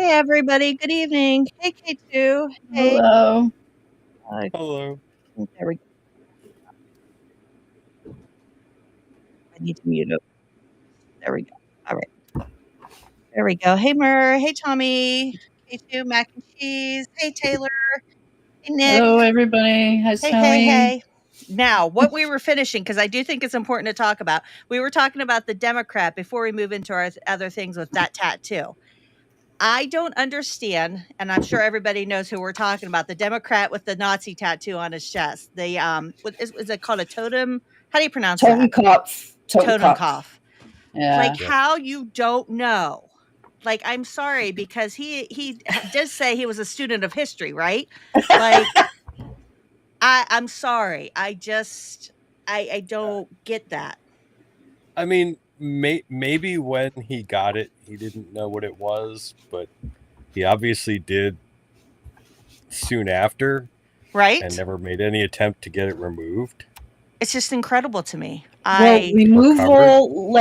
Hey, everybody. Good evening. Hey, K2. Hey. Hello. Hello. There we go. I need to mute it. There we go. All right. There we go. Hey, Mur. Hey, Tommy. K2, mac and cheese. Hey, Taylor. Hey, Nick. Hello, everybody. How's Hey, hey, Tommy? hey. Now, what we were finishing, because I do think it's important to talk about, we were talking about the Democrat before we move into our other things with that tattoo. I don't understand, and I'm sure everybody knows who we're talking about. The Democrat with the Nazi tattoo on his chest. The is it called a totem? How do you pronounce that? Totenkopf. Totenkopf. Like Yeah. how you don't know. Like I'm sorry because he did say he was a student of history, right? Like I'm sorry. I don't get that. I mean, maybe when he got it, he didn't know what it was, but he obviously did soon after Right? and never made any attempt to get it removed It's just incredible to me. Well, or covered. removal,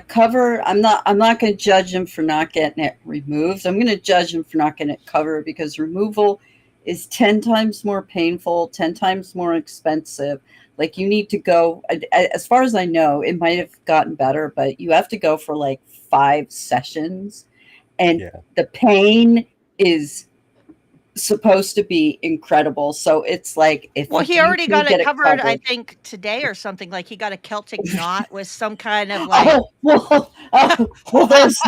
cover. I'm not going to judge him for not getting it removed. I'm going to judge him for not getting it covered because removal is 10 times more painful, 10 times more expensive. Like you need to go, as far as I know, it might have gotten better, but you have to go for like 5 sessions, and Yeah. the pain is supposed to be incredible. So it's like if Well, he you already can got it get it covered, I covered. think, today or something. Like he got a Celtic knot with some kind of like Well, there's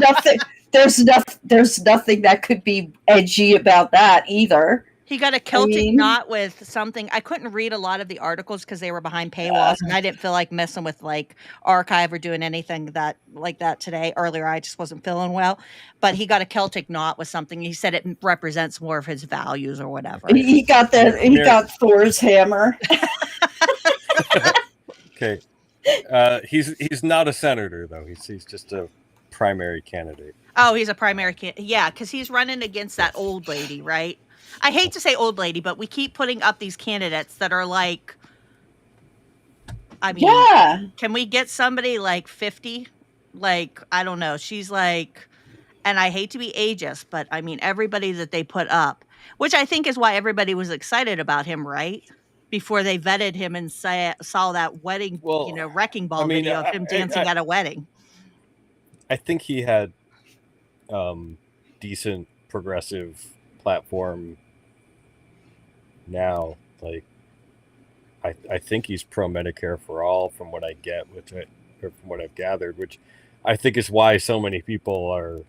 nothing that could be edgy about that either. he got a I Celtic mean, knot with something. I couldn't read a lot of the articles because they were behind paywalls, and I didn't feel like messing with like archive or doing anything that like that today. Earlier, I just wasn't feeling well. But he got a Celtic knot with something. He said it represents more of his values or whatever. he got Thor's hammer. Okay. He's not a senator though. He's just a primary candidate. Oh, he's a primary yeah, because he's running against that old lady, right? I hate to say old lady, but we keep putting up these candidates that are like, I mean, Yeah, can we get somebody like 50? Like, I don't know. She's like, and I hate to be ageist, but I mean, everybody that they put up, which I think is why everybody was excited about him, right? Before they vetted him and saw that wedding, Well, wrecking I ball mean, video of him dancing at a wedding. I think he had decent progressive platform now. Like, I think he's pro Medicare for all, from what I get, or from what I've gathered, which I think is why so many people are,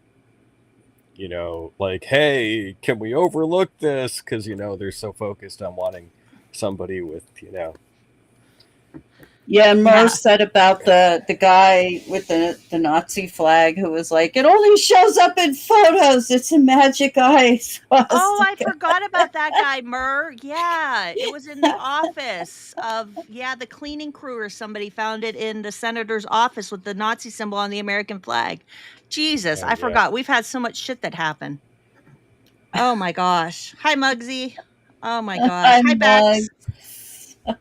like, hey, can we overlook this? Because they're so focused on wanting somebody with, yeah. And Murr Yeah. said about the guy with the Nazi flag who was like, it only shows up in photos. It's a magic eye Oh, I swastika. forgot about that guy, Murr. Yeah, it was in the office of the cleaning crew or somebody found it in the senator's office with the Nazi symbol on the American flag. Jesus, Oh, I yeah. forgot. We've had so much shit that happened. Oh my gosh. Hi, Muggsy. Oh my gosh. Hi, I'm Bex.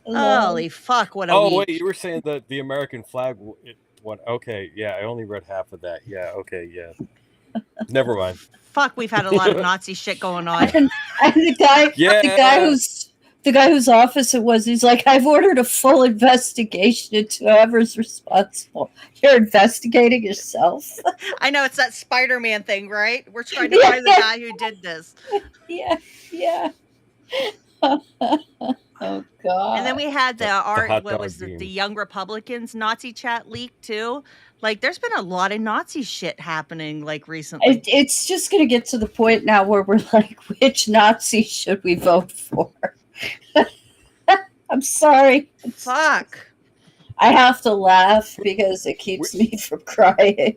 Hello. Holy fuck, what a Oh, wait, week. you were saying that the American flag, okay, yeah, I only read half of that. Yeah, okay, yeah. Never mind. Fuck, we've had a lot of Nazi shit going on. And Yeah. the guy whose office it was, he's like, I've ordered a full investigation into whoever's responsible. You're investigating yourself. I know it's that Spider-Man thing, right? We're trying to Yeah, find the guy who did this. yeah, yeah. Oh And then God. we had the The art, hot what dog was the beam. Young Republicans Nazi chat leak too? Like there's been a lot of Nazi shit happening like recently. It's just going to get to the point now where we're like, which Nazi should we vote for? I'm sorry. Fuck. I have to laugh because it keeps me from crying.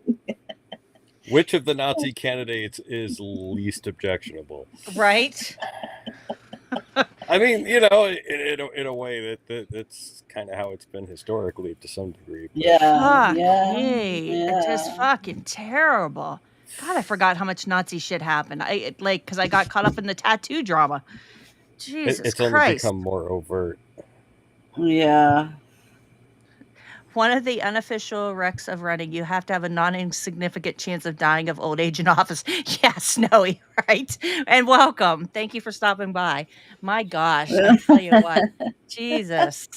Which of the Nazi candidates is least objectionable? Right? I mean, in a way that's kind of how it's been historically to some degree. But, Yeah, Fuck yeah, me. It's just yeah. fucking terrible. God, I forgot how much Nazi shit happened. Because I got caught up in the tattoo drama. Jesus it's only Christ. become more overt. Yeah. one of the unofficial recs of running, you have to have a non-insignificant chance of dying of old age in office. Yeah, Snowy, right? And welcome. Thank you for stopping by. My gosh, I tell you what. Jesus.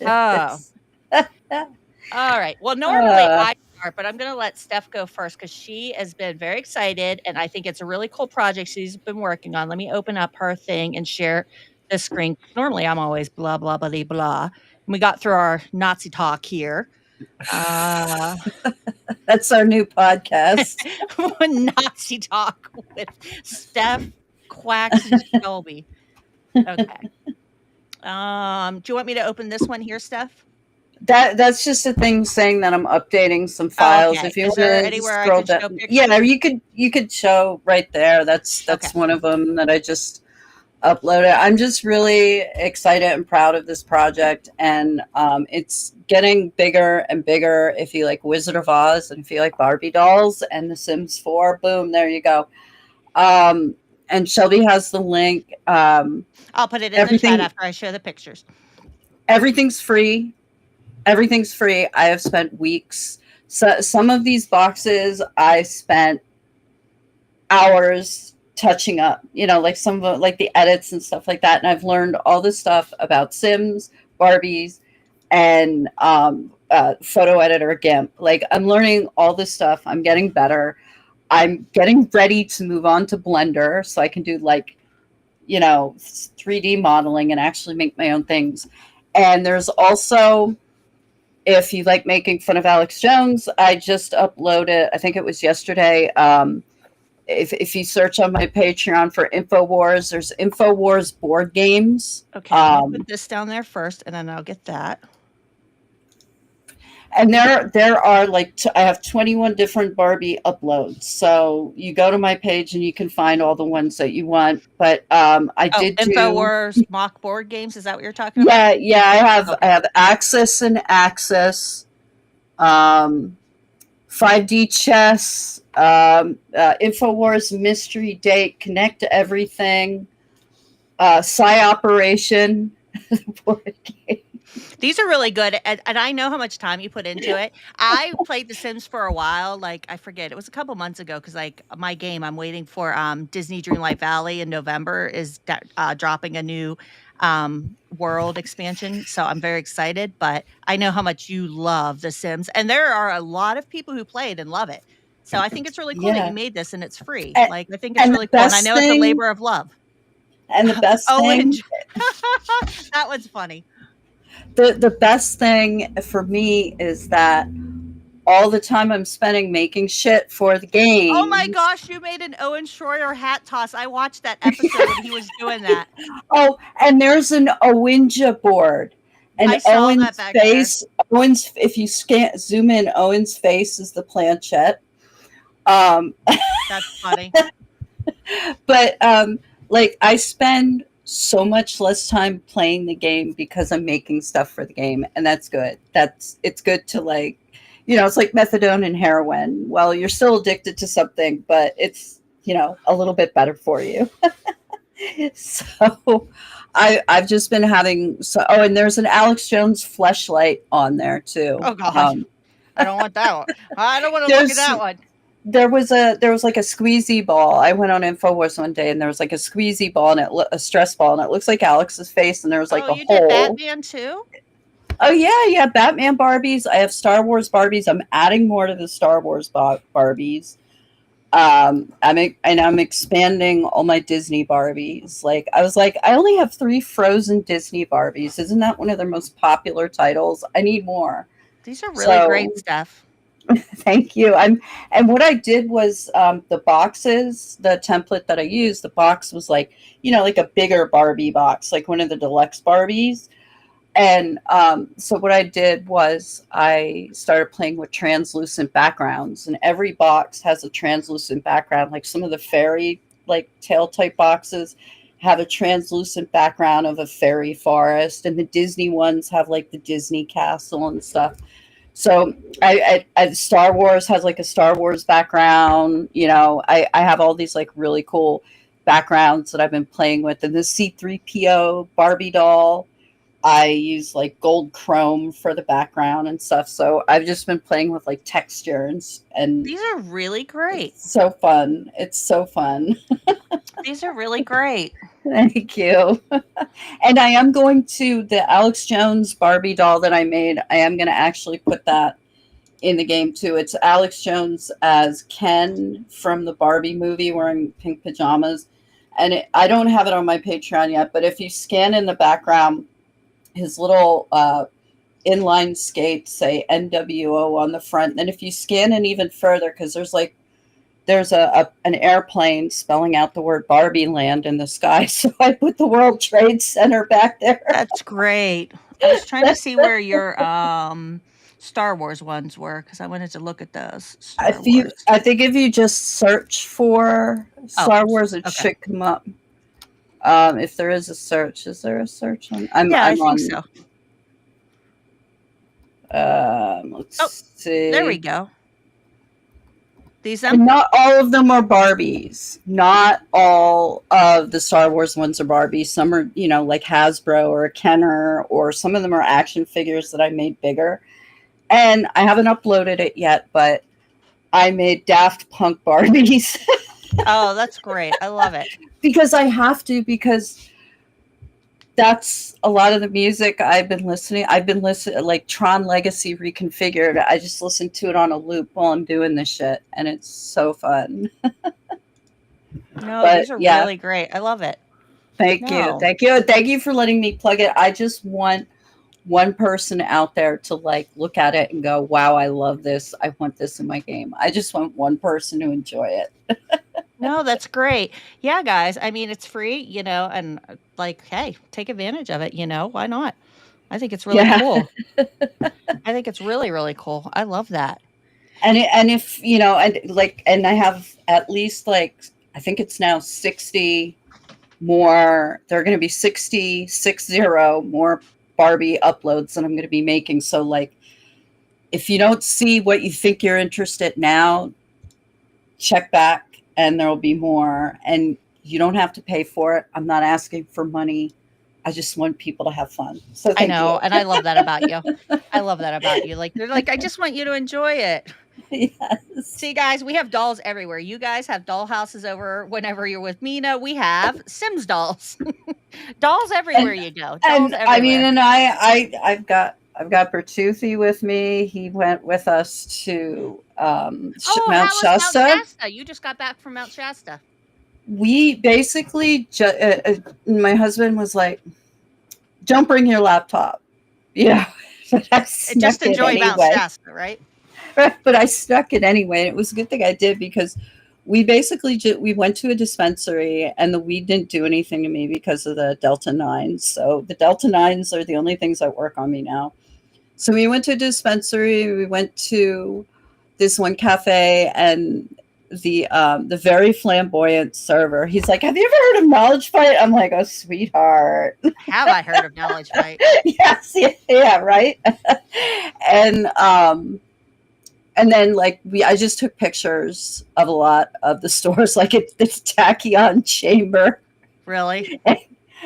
Oh. All right. Well, normally I start, but I'm going to let Steph go first because she has been very excited, and I think it's a really cool project she's been working on. Let me open up her thing and share the screen. Normally, I'm always blah blah blah blah blah. And we got through our Nazi talk here. That's our new podcast. Nazi talk with Steph, Quacks, and Shelby. Okay. Do you want me to open this one here, Steph? That's just a thing saying that I'm updating some files. Okay. If you Is there want to anywhere I scroll can show down, pictures? yeah, you could show right there. That's Okay. one of them that I just uploaded. I'm just really excited and proud of this project, and it's getting bigger and bigger. If you like Wizard of Oz and if you like Barbie dolls and The Sims 4, boom, there you go. And Shelby has the link. I'll put it in the chat after I show the pictures. Everything's free. Everything's free. I have spent weeks. So some of these boxes I spent hours touching up, like some of like the edits and stuff like that. And I've learned all this stuff about Sims, Barbies, and photo editor GIMP. Like I'm learning all this stuff. I'm getting better. I'm getting ready to move on to Blender so I can do 3D modeling and actually make my own things. And there's also, if you like making fun of Alex Jones, I just uploaded, I think it was yesterday. If you search on my Patreon for InfoWars, there's InfoWars board games. Okay, I'll put this down there first, and then I'll get that. And there are I have 21 different Barbie uploads. So you go to my page and you can find all the ones that you want. But I did InfoWars mock board games. Is that what you're talking about? Yeah. I have Access and Access, 5D chess, InfoWars mystery date, Connect to Everything, Psi Operation board game. These are really good, and I know how much time you put into it. I played The Sims for a while. I forget, it was a couple months ago because my game, I'm waiting for Disney Dreamlight Valley in November is dropping a new world expansion, so I'm very excited. But I know how much you love The Sims, and there are a lot of people who play it and love it. So I think it's really cool that you made this and it's free. I think it's really cool, and I know it's a labor of love. And the best thing, that one's funny. The best thing for me is that all the time I'm spending making shit for the game. Oh my gosh, you made an Owen Schroyer hat toss. I watched that episode when he was doing that. Oh, and there's an Owinja board. And I saw Owen's that back face, there. If you zoom in, Owen's face is the planchette. That's funny. But I spend so much less time playing the game because I'm making stuff for the game, and that's good. It's good to it's like methadone and heroin. Well, you're still addicted to something, but it's a little bit better for you. So I've just been having and there's an Alex Jones fleshlight on there too. Oh god. I don't want that one. I don't want to look at that one. There was like a squeezy ball. I went on InfoWars one day and there was like a squeezy ball and a stress ball, and it looks like Alex's face, and there was like a hole. Did Batman too? Oh yeah, Batman Barbies. I have Star Wars Barbies. I'm adding more to the Star Wars Barbies. I'm expanding all my Disney Barbies. I was like, I only have 3 Frozen Disney Barbies. Isn't that one of their most popular titles? I need more. These are really great stuff. Thank you. And what I did was the boxes, the template that I used, the box was like a bigger Barbie box, like one of the deluxe Barbies. And so what I did was I started playing with translucent backgrounds, and every box has a translucent background. Like some of the fairy tail type boxes have a translucent background of a fairy forest, and the Disney ones have the Disney castle and stuff. So I Star Wars has a Star Wars background. I have all these really cool backgrounds that I've been playing with. And the C-3PO Barbie doll I use like gold chrome for the background and stuff. So I've just been playing with like textures, and These are really great. it's so fun. It's so fun. These are really great. Thank you. And I am going to the Alex Jones Barbie doll that I made. I am going to actually put that in the game too. It's Alex Jones as Ken from the Barbie movie wearing pink pajamas. And I don't have it on my Patreon yet, but if you scan in the background, his little inline skates say NWO on the front. And if you scan in even further, because there's an airplane spelling out the word Barbie Land in the sky. So I put the World Trade Center back there. That's great. I was trying to see where your Star Wars ones were because I wanted to look at those. I think if you just search for Star Wars, it should come up. If there is a search, is there a search on? I think so. Let's see. There we go. These And not all of them are Barbies. Not all of the Star Wars ones are Barbies. Some are, like Hasbro or Kenner, or some of them are action figures that I made bigger. And I haven't uploaded it yet, but I made Daft Punk Barbies. Oh, that's great. I love it. Because I have to, because that's a lot of the music I've been listening. Like Tron Legacy Reconfigured. I just listen to it on a loop while I'm doing this shit, and it's so fun. These are really great. I love it. Thank you for letting me plug it. I just want one person out there to look at it and go, wow, I love this. I want this in my game. I just want one person to enjoy it. No, that's great. Yeah, guys. I mean, it's free, and hey, take advantage of it. Why not? I think it's really cool. I think it's really, really cool. I love that. And if, and I have at least I think it's now 60 more. There are going to be 60 more Barbie uploads that I'm going to be making. So if you don't see what you think you're interested now, check back. And there will be more, and you don't have to pay for it. I'm not asking for money. I just want people to have fun. So I know, and I love that about you. I love that about you. They're I just want you to enjoy it. Yes. See, guys, we have dolls everywhere. You guys have doll houses over whenever you're with Mina. We have Sims dolls. Dolls everywhere you go. Dolls everywhere. I mean, and I've got Bertuzzi with me. He went with us to Mount Shasta. Mount Shasta. You just got back from Mount Shasta. We basically, my husband was like, don't bring your laptop. Just enjoy Mount Shasta, right? But I stuck it anyway. It was a good thing I did, because we basically we went to a dispensary, and the weed didn't do anything to me because of the Delta 9s. So the Delta 9s are the only things that work on me now. So we went to a dispensary. We went to this one cafe, and the very flamboyant server, he's like, "Have you ever heard of Knowledge Fight?" I'm like, "Oh, sweetheart, have I heard of Knowledge Fight?" Yes, yeah, right. And then I just took pictures of a lot of the stores, this Tachyon Chamber. Really?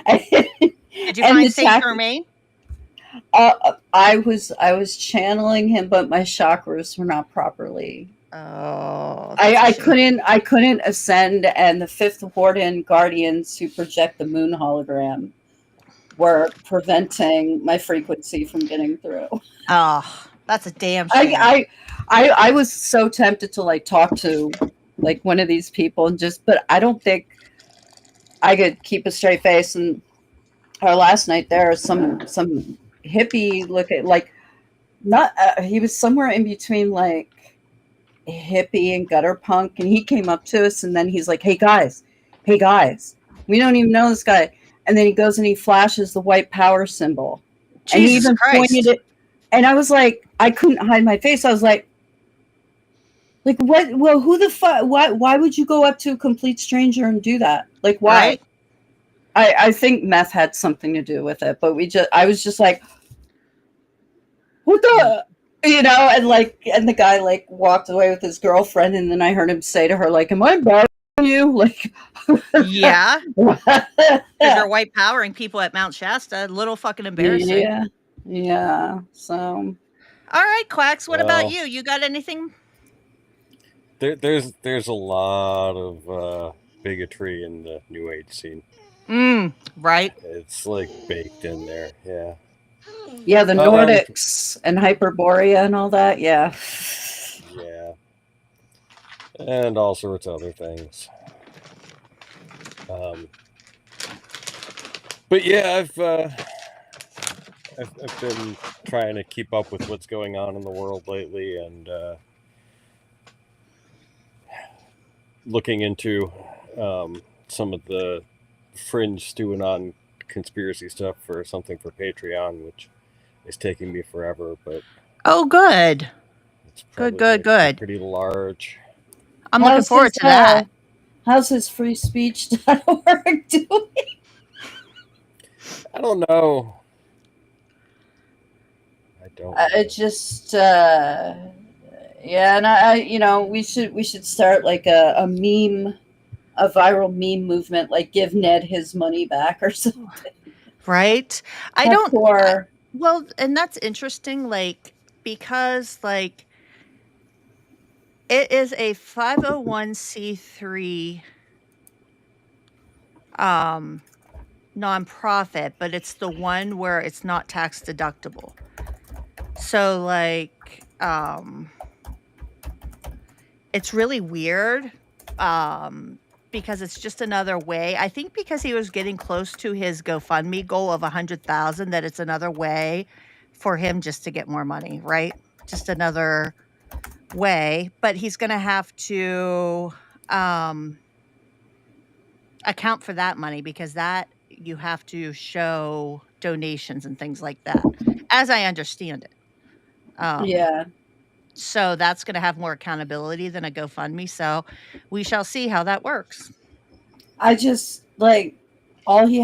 Did you find Saint Germain? I was channeling him, but my chakras were not properly. Oh, I couldn't ascend, and the Fifth Warden Guardians who project the moon hologram were preventing my frequency from getting through. Oh, that's a damn shame. I was so tempted to talk to one of these people but I don't think I could keep a straight face. And our last night there, some hippie he was somewhere in between hippie and gutter punk, and he came up to us, and then he's like, hey guys, we don't even know this guy. And then he goes and he flashes the white power symbol. Jesus and he even Christ. Pointed it. And I was like, I couldn't hide my face. I was like, what? Well, who the fuck? Why would you go up to a complete stranger and do that? Why? Right? I think meth had something to do with it, but I was just like, what the, and and the guy walked away with his girlfriend, and then I heard him say to her, am I embarrassed? you? Like, Yeah, because they're white powering people at Mount Shasta. A little fucking embarrassing. yeah, yeah. So All right, Quacks. What about Well, you? You got anything? there's a lot of bigotry in the New Age scene. Right. It's like baked in there. Yeah. yeah, the Um. Nordics and Hyperborea and all that. Yeah. Yeah. And all sorts of other things. Um. But yeah, I've been trying to keep up with what's going on in the world lately, and looking into some of the fringe stewing on conspiracy stuff for something for Patreon, which is taking me forever, but Oh, good. it's Good, probably good, going to be good. pretty large. I'm looking forward to that. How's his free speech.org doing? I don't know. I don't know. It just yeah, and we should start like a meme, a viral meme movement, like give Ned his money back or something. Right? I That don't poor. well, and that's interesting, like, because like it is a 501c3 nonprofit, but it's the one where it's not tax deductible. So like it's really weird because it's just another way. I think because he was getting close to his GoFundMe goal of 100,000, that it's another way for him just to get more money, right? Just another way, but he's going to have to account for that money, because that you have to show donations and things like that, as I understand it. Yeah. So that's going to have more accountability than a GoFundMe. So we shall see how that works. I just like all he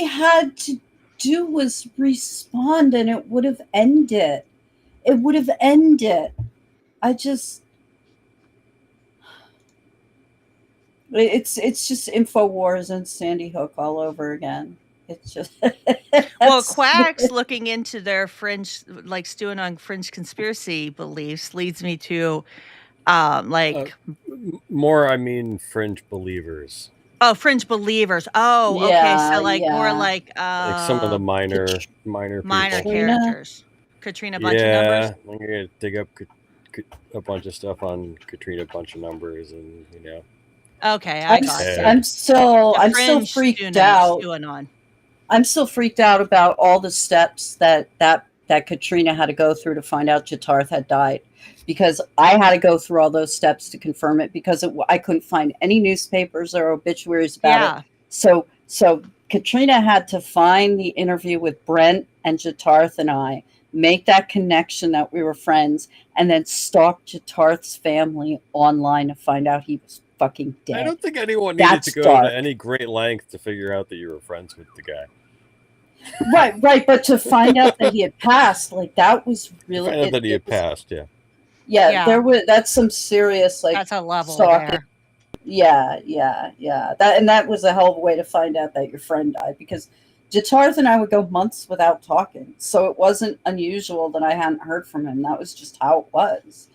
had to do was respond and it would have ended. It would have ended. I just it's just InfoWars and Sandy Hook all over again. It's just Well, Quacks looking into their fringe, like stewing on fringe conspiracy beliefs, leads me to More, I mean, fringe believers. Oh, fringe believers. Oh, okay. So like more like some of the minor minor people. characters. Katrina bunch of Yeah, numbers. I'm gonna dig up a bunch of stuff on Katrina bunch of numbers, and Okay, I got Yeah. it. I'm still Fringe freaked out. stewing on. I'm still freaked out about all the steps that Katrina had to go through to find out Jatarth had died, because I had to go through all those steps to confirm it, because I couldn't find any newspapers or obituaries about it. So Katrina had to find the interview with Brent and Jatarth and I, make that connection that we were friends, and then stalk Jatarth's family online to find out he was fucking dead. I don't think anyone needed to go to any great length to figure out that you were friends with the guy. Right, but to find out that he had passed, like that was really find out that he had passed. Yeah, there was that's some serious like that's a level stalking. there. Yeah. That was a hell of a way to find out that your friend died, because Jatarth and I would go months without talking, so it wasn't unusual that I hadn't heard from him. That was just how it was.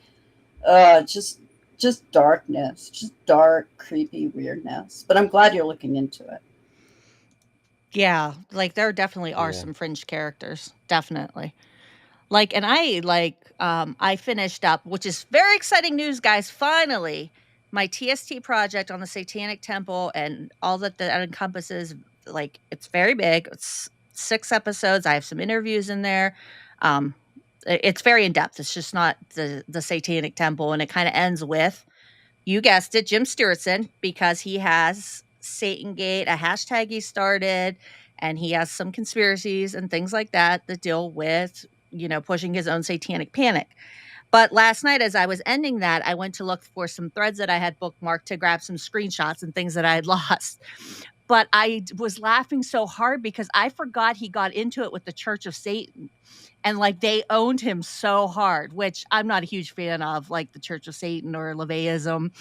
Just darkness, just dark, creepy weirdness. But I'm glad you're looking into it. Yeah, like there definitely are some fringe characters, definitely. Like, and I finished up, which is very exciting news, guys. Finally, my TST project on the Satanic Temple and all that encompasses. Like, it's very big. It's 6 episodes. I have some interviews in there. It's very in depth. It's just not the Satanic Temple, and it kind of ends with, you guessed it, Jim Stewartson, because he has Satan Gate, a hashtag he started, and he has some conspiracies and things like that deal with, pushing his own satanic panic. But last night, as I was ending that, I went to look for some threads that I had bookmarked to grab some screenshots and things that I had lost. But I was laughing so hard because I forgot he got into it with the Church of Satan. And like they owned him so hard, which I'm not a huge fan of, like the Church of Satan or LaVeism,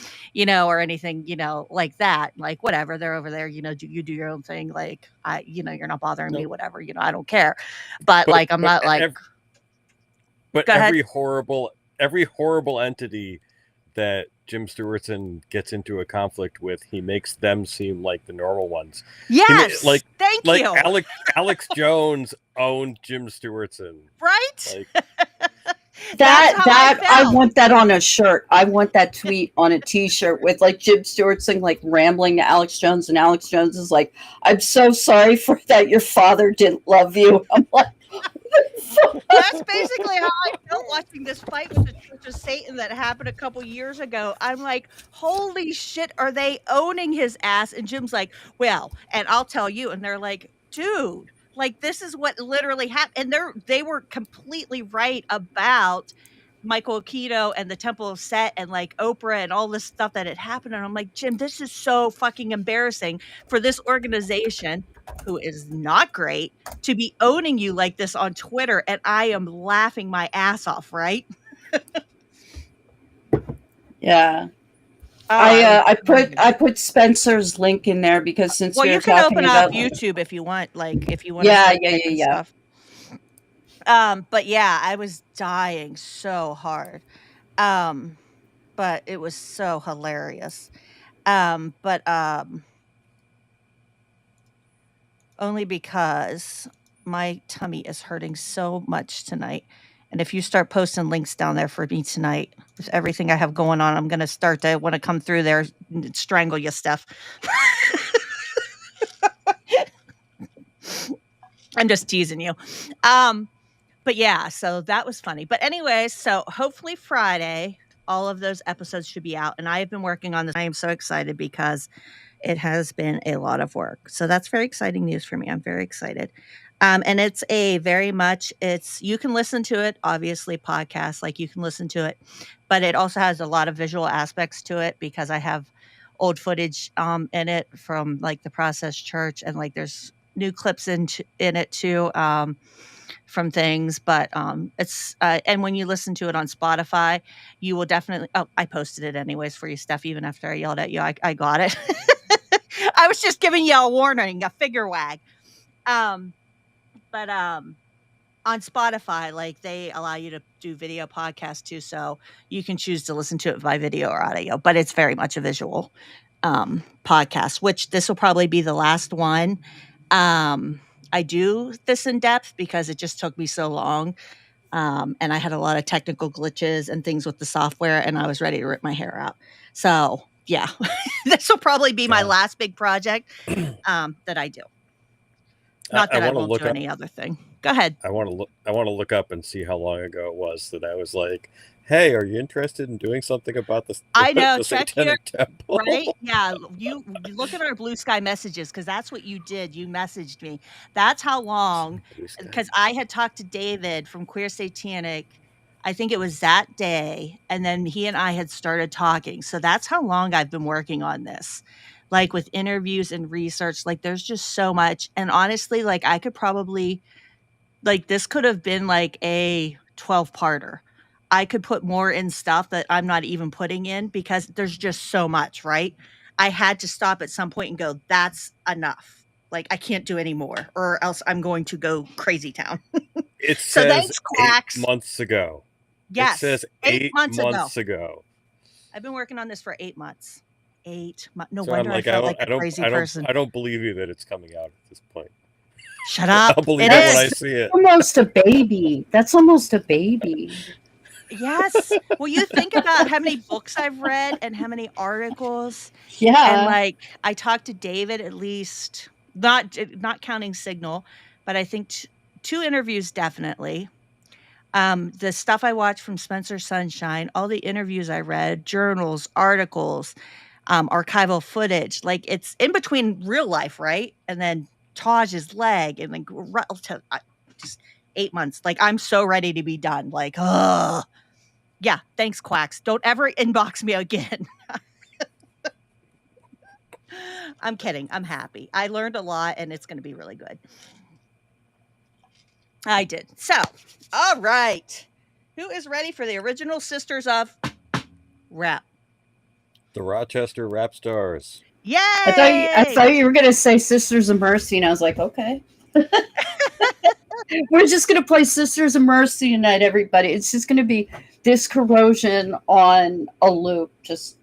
or anything, like that. Like whatever, they're over there, you do your own thing. Like you're not bothering me, whatever, I don't care. But like I'm not like. But Go ahead. every horrible entity that Jim Stewartson gets into a conflict with, he makes them seem like the normal ones. Yes, thank you. Alex Jones owned Jim Stewartson, right? Like, I want that on a shirt. I want that tweet on a T-shirt with like Jim Stewartson like rambling to Alex Jones, and Alex Jones is like, "I'm so sorry for that. Your father didn't love you." I'm like. That's basically how I felt watching this fight with the Church of Satan that happened a couple years ago. I'm like, holy shit, are they owning his ass? And Jim's like, well, and I'll tell you. And they're like, dude, like this is what literally happened. And they were completely right about Michael Aquino and the Temple of Set and like Oprah and all this stuff that had happened. And I'm like, Jim, this is so fucking embarrassing for this organization, who is not great, to be owning you like this on Twitter. And I am laughing my ass off, right? Yeah. I put Spencer's link in there because since well, we were you can talking open about up YouTube if you want, like if you want. Yeah. Stuff. But yeah, I was dying so hard. But it was so hilarious. But only because my tummy is hurting so much tonight. And if you start posting links down there for me tonight, with everything I have going on, I'm going to start to want to come through there and strangle you, Steph. I'm just teasing you. But yeah, so that was funny. But anyways, so hopefully Friday, all of those episodes should be out. And I have been working on this. I am so excited because it has been a lot of work. So that's very exciting news for me. I'm very excited. And it's you can listen to it, obviously podcast, like you can listen to it, but it also has a lot of visual aspects to it because I have old footage in it from like the Process Church, and like there's new clips in it too from things, but it's and when you listen to it on Spotify, you will definitely. Oh, I posted it anyways for you, Steph. Even after I yelled at you, I got it. I was just giving you a warning, a figure wag. But on Spotify, like they allow you to do video podcasts too, so you can choose to listen to it by video or audio. But it's very much a visual podcast, which this will probably be the last one. I do this in depth because it just took me so long. And I had a lot of technical glitches and things with the software, and I was ready to rip my hair out. So yeah, this will probably be my last big project that I do. Not that I won't do any other thing. Go ahead. I want to look up and see how long ago it was that I was like, hey, are you interested in doing something about this? I know. The Check Satanic Temple? Right? Yeah. You look at our Blue Sky messages because that's what you did. You messaged me. That's how long. Because I had talked to David from Queer Satanic. I think it was that day. And then he and I had started talking. So that's how long I've been working on this. Like with interviews and research, like there's just so much. And honestly, like I could probably, like this could have been like a 12-parter. I could put more in stuff that I'm not even putting in because there's just so much, right? I had to stop at some point and go, that's enough. Like I can't do any more or else I'm going to go crazy town. It says thanks, Quacks. 8 months ago. Yes. It says 8 months ago. I've been working on this for 8 months. 8 months. No wonder I felt like a crazy person. I don't believe you that it's coming out at this point. Shut up. I'll believe it when I see it. Almost a baby. That's almost a baby. Yes. Well, you think about how many books I've read and how many articles. Yeah. And like I talked to David at least, not counting Signal, but I think 2 interviews definitely. The stuff I watched from Spencer Sunshine, all the interviews I read, journals, articles, archival footage, like it's in between real life, right? And then Taj's leg, and then just 8 months. Like I'm so ready to be done. Like, yeah. Thanks, Quacks. Don't ever inbox me again. I'm kidding. I'm happy. I learned a lot, and it's going to be really good. I did. So, all right. Who is ready for the original Sisters of Rap? The Rochester Rap Stars. Yay! I thought you were going to say Sisters of Mercy, and I was like, okay. We're just going to play Sisters of Mercy tonight, everybody. It's just going to be Disc Corrosion on a loop, just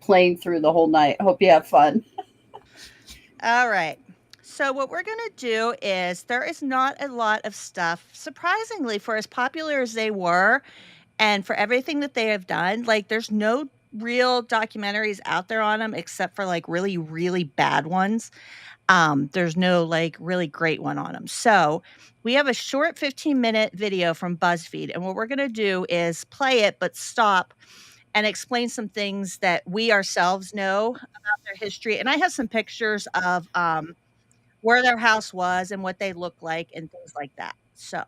playing through the whole night. Hope you have fun. All right. So what we're going to do is there is not a lot of stuff, surprisingly, for as popular as they were and for everything that they have done. Like, there's no real documentaries out there on them except for like really, really bad ones. There's no like really great one on them. So we have a short 15-minute video from BuzzFeed. And what we're going to do is play it, but stop and explain some things that we ourselves know about their history. And I have some pictures of where their house was and what they look like and things like that. So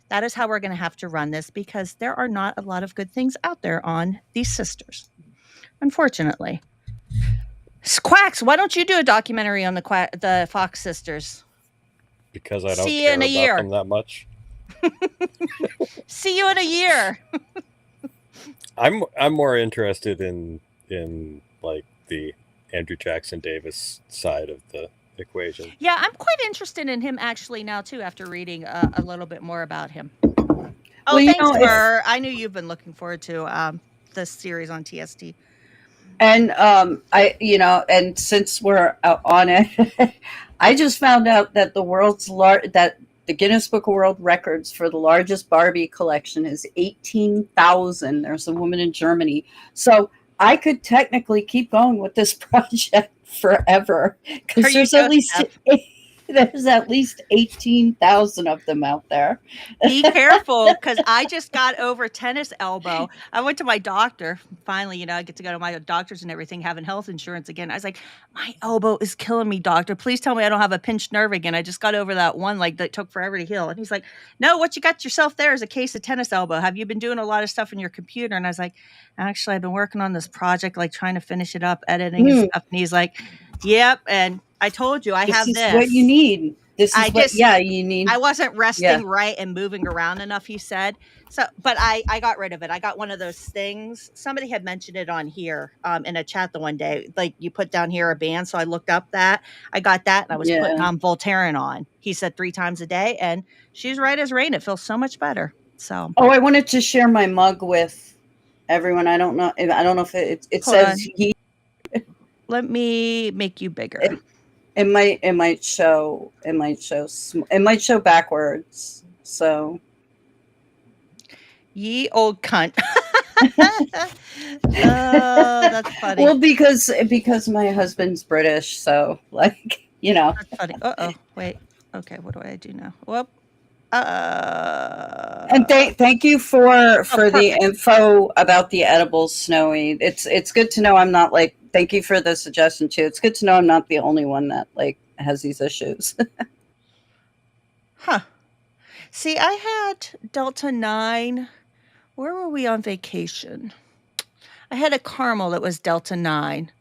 that is how we're going to have to run this because there are not a lot of good things out there on these sisters, unfortunately. Quacks, why don't you do a documentary on the Fox sisters? Because I don't See you care in a about year. them that much. See you in a year. I'm more interested in like the Andrew Jackson Davis side of the equation. Yeah, I'm quite interested in him actually now too after reading a little bit more about him. Oh, well, thanks, Burr. I knew you've been looking forward to this series on TST. And and since we're on it, I just found out that the Guinness Book of World Records for the largest Barbie collection is 18,000. There's a woman in Germany. So I could technically keep going with this project forever because there's at least 18,000 of them out there. Be careful, because I just got over tennis elbow. I went to my doctor. Finally, I get to go to my doctors and everything, having health insurance again. I was like, my elbow is killing me, doctor. Please tell me I don't have a pinched nerve again. I just got over that one that took forever to heal. And he's like, no, what you got yourself there is a case of tennis elbow. Have you been doing a lot of stuff on your computer? And I was like, actually, I've been working on this project, like trying to finish it up, editing and stuff. And he's like, yep. And I told you I have this. This is what you need. You need. I wasn't resting right and moving around enough, he said. So, but I got rid of it. I got one of those things. Somebody had mentioned it on here in a chat the one day. Like, you put down here a band. So I looked up that. I got that, and I was putting Voltaren on. He said 3 times a day, and she's right as rain. It feels so much better. So. Oh, I wanted to share my mug with everyone. I don't know if it says he. Let me make you bigger. It might show backwards. So, ye old cunt. Oh, that's funny. Well, because my husband's British, so That's funny. Wait. Okay, what do I do now? Whoop. And thank you for the info about the edibles, Snowy. It's good to know I'm not like. Thank you for the suggestion too. It's good to know I'm not the only one that has these issues. Huh. See, I had Delta 9. Where were we on vacation? I had a caramel that was Delta 9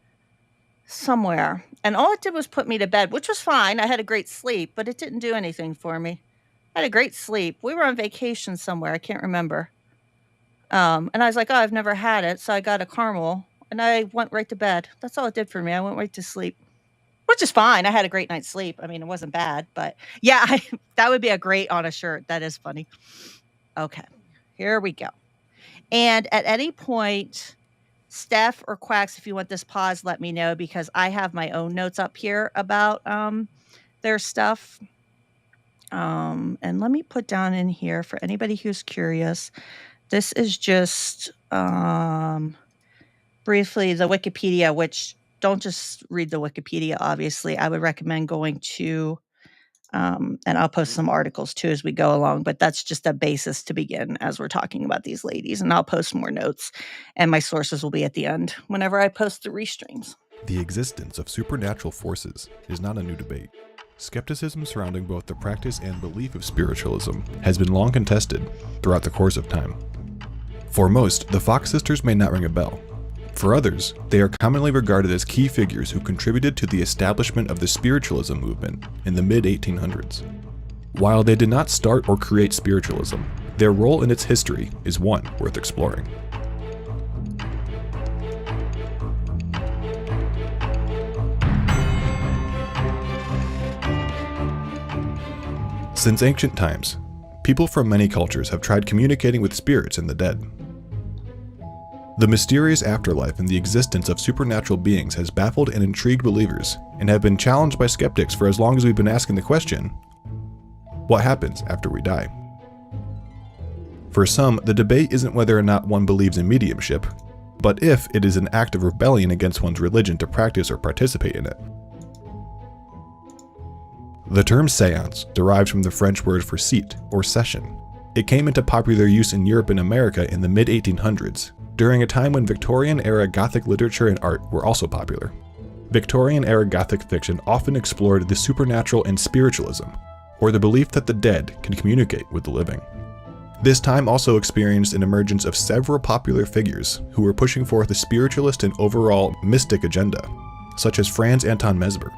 somewhere. And all it did was put me to bed, which was fine. I had a great sleep, but it didn't do anything for me. I had a great sleep. We were on vacation somewhere. I can't remember. And I was like, oh, I've never had it. So I got a caramel. And I went right to bed. That's all it did for me. I went right to sleep, which is fine. I had a great night's sleep. I mean, it wasn't bad, but yeah, that would be a great on a shirt. That is funny. Okay, here we go. And at any point, Steph or Quacks, if you want this pause, let me know, because I have my own notes up here about their stuff. And let me put down in here for anybody who's curious. This is just... briefly, the Wikipedia, which don't just read the Wikipedia, obviously. I would recommend going to, and I'll post some articles too as we go along, but that's just a basis to begin as we're talking about these ladies. And I'll post more notes, and my sources will be at the end whenever I post the restreams. The existence of supernatural forces is not a new debate. Skepticism surrounding both the practice and belief of spiritualism has been long contested throughout the course of time. For most, the Fox sisters may not ring a bell. For others, they are commonly regarded as key figures who contributed to the establishment of the spiritualism movement in the mid-1800s. While they did not start or create spiritualism, their role in its history is one worth exploring. Since ancient times, people from many cultures have tried communicating with spirits and the dead. The mysterious afterlife and the existence of supernatural beings has baffled and intrigued believers and have been challenged by skeptics for as long as we've been asking the question, what happens after we die? For some, the debate isn't whether or not one believes in mediumship, but if it is an act of rebellion against one's religion to practice or participate in it. The term séance derives from the French word for seat or session. It came into popular use in Europe and America in the mid-1800s, during a time when Victorian-era Gothic literature and art were also popular. Victorian-era Gothic fiction often explored the supernatural and spiritualism, or the belief that the dead can communicate with the living. This time also experienced an emergence of several popular figures who were pushing forth a spiritualist and overall mystic agenda, such as Franz Anton Mesmer.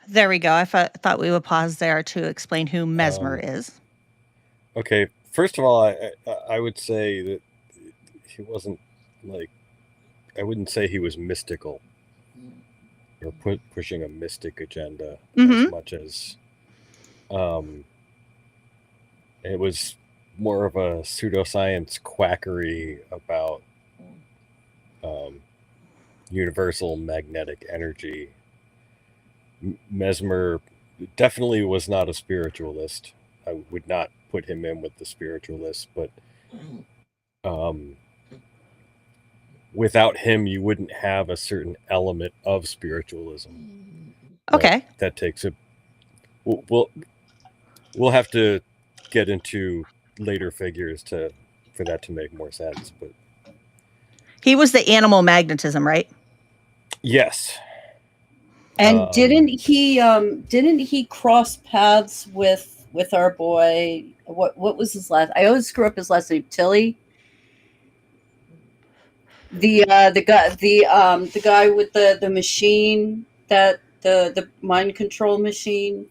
There we go. I thought we would pause there to explain who Mesmer is. Okay, first of all, I would say that he wasn't I wouldn't say he was mystical or pushing a mystic agenda as much as it was more of a pseudoscience quackery about universal magnetic energy. Mesmer definitely was not a spiritualist. I would not put him in with the spiritualists, but without him, you wouldn't have a certain element of spiritualism. Okay. That takes a... We'll have to get into later figures for that to make more sense, but... He was the animal magnetism, right? Yes. And didn't he cross paths with our boy? What was his last? I always screw up his last name. Tilly. The guy with the machine, that the mind control machine.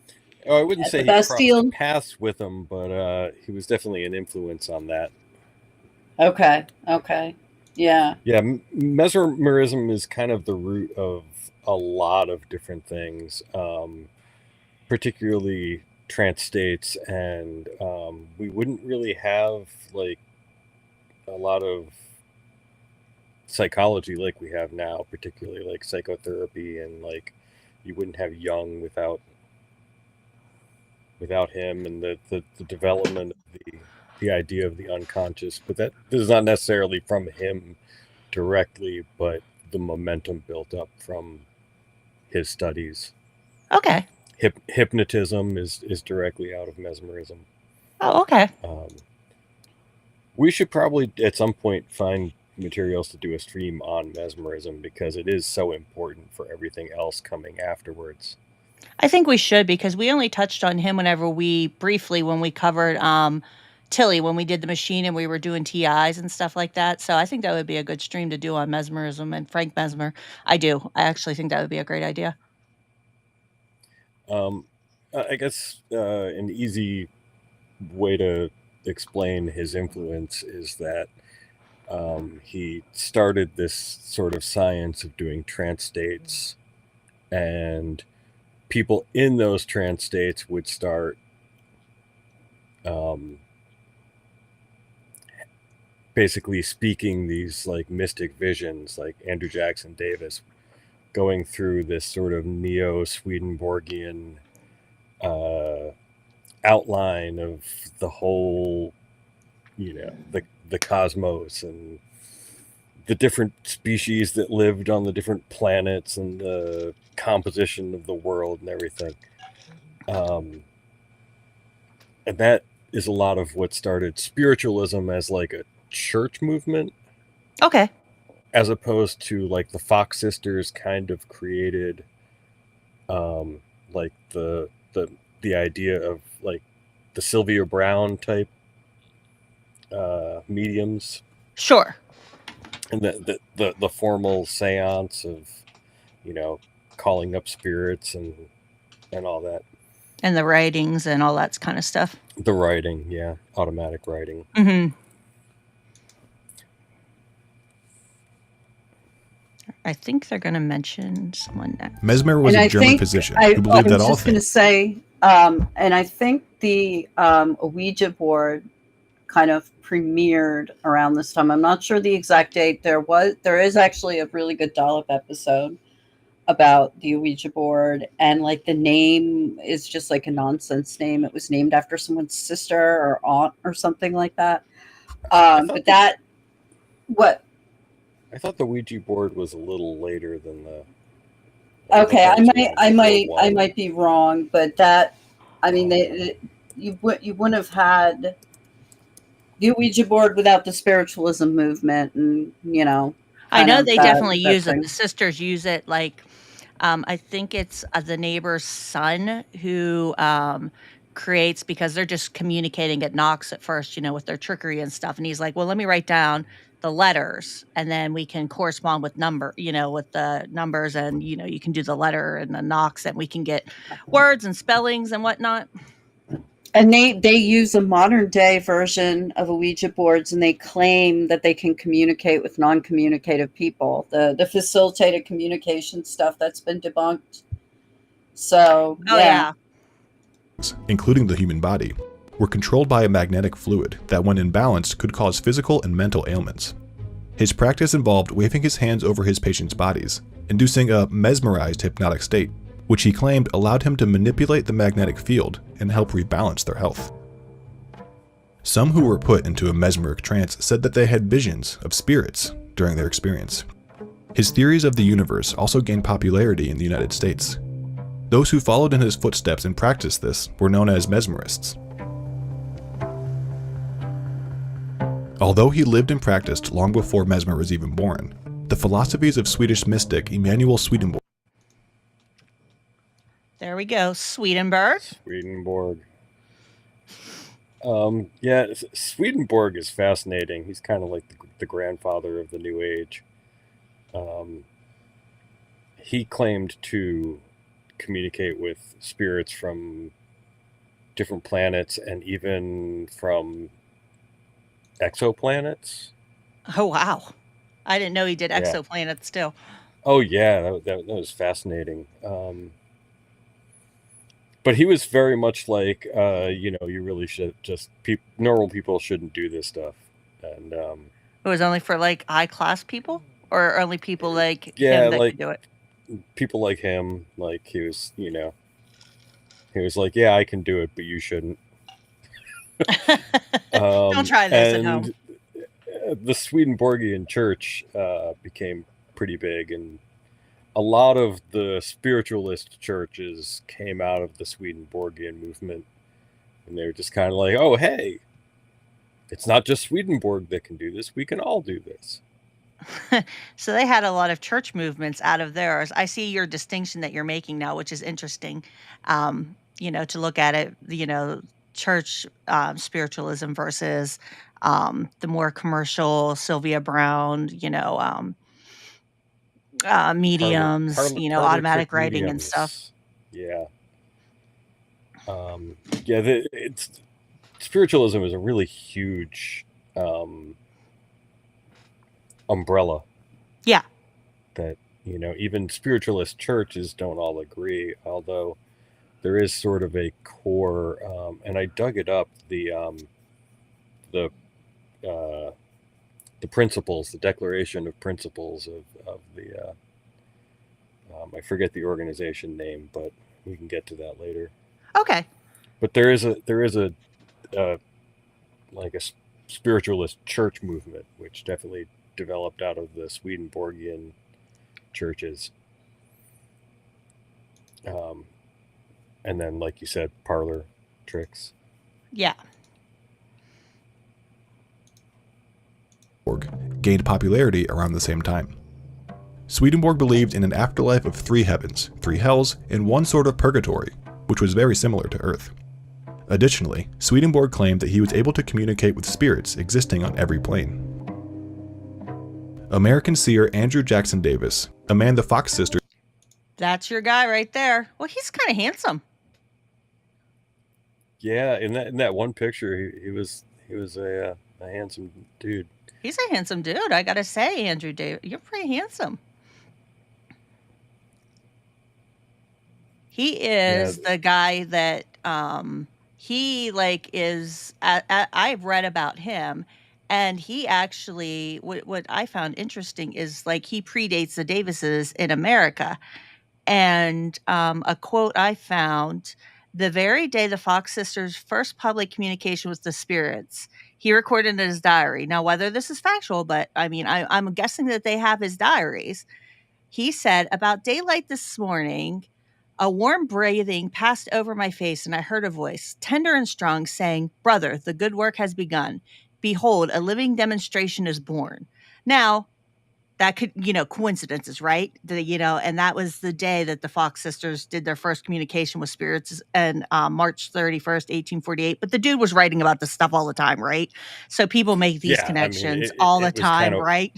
Oh, I wouldn't say he crossed paths with him, but he was definitely an influence on that. Okay. Yeah. Yeah, mesmerism is kind of the root of a lot of different things, particularly trance states, and we wouldn't really have a lot of psychology like we have now, particularly like psychotherapy, and you wouldn't have Jung without him, and the development of the idea of the unconscious. But this is not necessarily from him directly, but the momentum built up from his studies. Okay. Hypnotism is directly out of mesmerism. Oh, okay. We should probably at some point find materials to do a stream on mesmerism, because it is so important for everything else coming afterwards. I think we should, because we only touched on him when we covered Tilly, when we did the machine and we were doing TIs and stuff like that. So I think that would be a good stream to do on mesmerism and Frank Mesmer. I actually think that would be a great idea. I guess an easy way to explain his influence is that he started this sort of science of doing trance states, and people in those trance states would start basically speaking these mystic visions, like Andrew Jackson Davis going through this sort of neo-Swedenborgian outline of the whole, the cosmos and the different species that lived on the different planets and the composition of the world and everything. And that is a lot of what started spiritualism as a church movement. Okay. As opposed to the Fox sisters kind of created the idea of the Sylvia Browne type mediums. Sure. And the formal seance of, calling up spirits and all that. And the writings and all that kind of stuff. The writing, yeah, automatic writing. Mm-hmm. I think they're going to mention someone next. Mesmer was a German physician who believed that all things. I was just going to say, and I think the Ouija board kind of premiered around this time. I'm not sure the exact date. There is actually a really good Dollop episode about the Ouija board, and like the name is just like a nonsense name. It was named after someone's sister or aunt or something like that. But that, what? I thought the Ouija board was a little later than the. Okay, I might be wrong, but that, I mean, you wouldn't have had the Ouija board without the spiritualism movement, and I know they definitely use it. The sisters use it, like I think it's the neighbor's son who creates, because they're just communicating at knocks at first, with their trickery and stuff. And he's like, well, let me write down the letters and then we can correspond with with the numbers, and, you can do the letter and the knocks and we can get words and spellings and whatnot. And they use a modern day version of Ouija boards, and they claim that they can communicate with non-communicative people. The facilitated communication stuff, that's been debunked. So, yeah. Including the human body, were controlled by a magnetic fluid that, when imbalanced, could cause physical and mental ailments. His practice involved waving his hands over his patients' bodies, inducing a mesmerized hypnotic state, which he claimed allowed him to manipulate the magnetic field and help rebalance their health. Some who were put into a mesmeric trance said that they had visions of spirits during their experience. His theories of the universe also gained popularity in the United States. Those who followed in his footsteps and practiced this were known as mesmerists. Although he lived and practiced long before Mesmer was even born, the philosophies of Swedish mystic Emanuel Swedenborg. There we go, Swedenborg. Yeah, Swedenborg is fascinating. He's kind of like the grandfather of the New Age. He claimed to communicate with spirits from different planets and even from exoplanets. Oh, wow. I didn't know he did exoplanets too. Oh, yeah, that was fascinating. But he was very much like, you really should just, normal people shouldn't do this stuff. And it was only for like high-class people, or only people like him that could do it? People like him, like he was, he was like, yeah, I can do it, but you shouldn't. Don't try this at home. The Swedenborgian church became pretty big, and a lot of the spiritualist churches came out of the Swedenborgian movement, and they were just kind of like, oh, hey, it's not just Swedenborg that can do this. We can all do this. So they had a lot of church movements out of theirs. I see your distinction that you're making now, which is interesting, to look at it, church spiritualism versus the more commercial Sylvia Brown, mediums, automatic writing mediums and stuff. Yeah. Spiritualism is a really huge umbrella. Yeah. That, even spiritualist churches don't all agree, although there is sort of a core, and I dug it up, the principles, the Declaration of Principles of the, I forget the organization name, but we can get to that later. Okay. But there is a spiritualist church movement, which definitely developed out of the Swedenborgian churches. And then, like you said, parlor tricks. Yeah. Gained popularity around the same time. Swedenborg believed in an afterlife of 3 heavens, 3 hells, and one sort of purgatory, which was very similar to Earth. Additionally, Swedenborg claimed that he was able to communicate with spirits existing on every plane. American seer Andrew Jackson Davis, a man the Fox sisters. That's your guy right there. Well, he's kind of handsome. Yeah, in that one picture, he was a handsome dude. He's a handsome dude. I gotta say, Andrew Davis, you're pretty handsome. He is the guy that he like is. I've read about him, and he actually what I found interesting is like he predates the Davises in America. And a quote I found: the very day the Fox sisters' first public communication with the spirits, he recorded in his diary. Now, whether this is factual, but I mean, I'm guessing that they have his diaries. He said, about daylight this morning, a warm breathing passed over my face, and I heard a voice, tender and strong, saying, "Brother, the good work has begun. Behold, a living demonstration is born." Now, that could, coincidences, right? And that was the day that the Fox sisters did their first communication with spirits, and March 31st, 1848. But the dude was writing about this stuff all the time, right? So people make these connections all the time, right?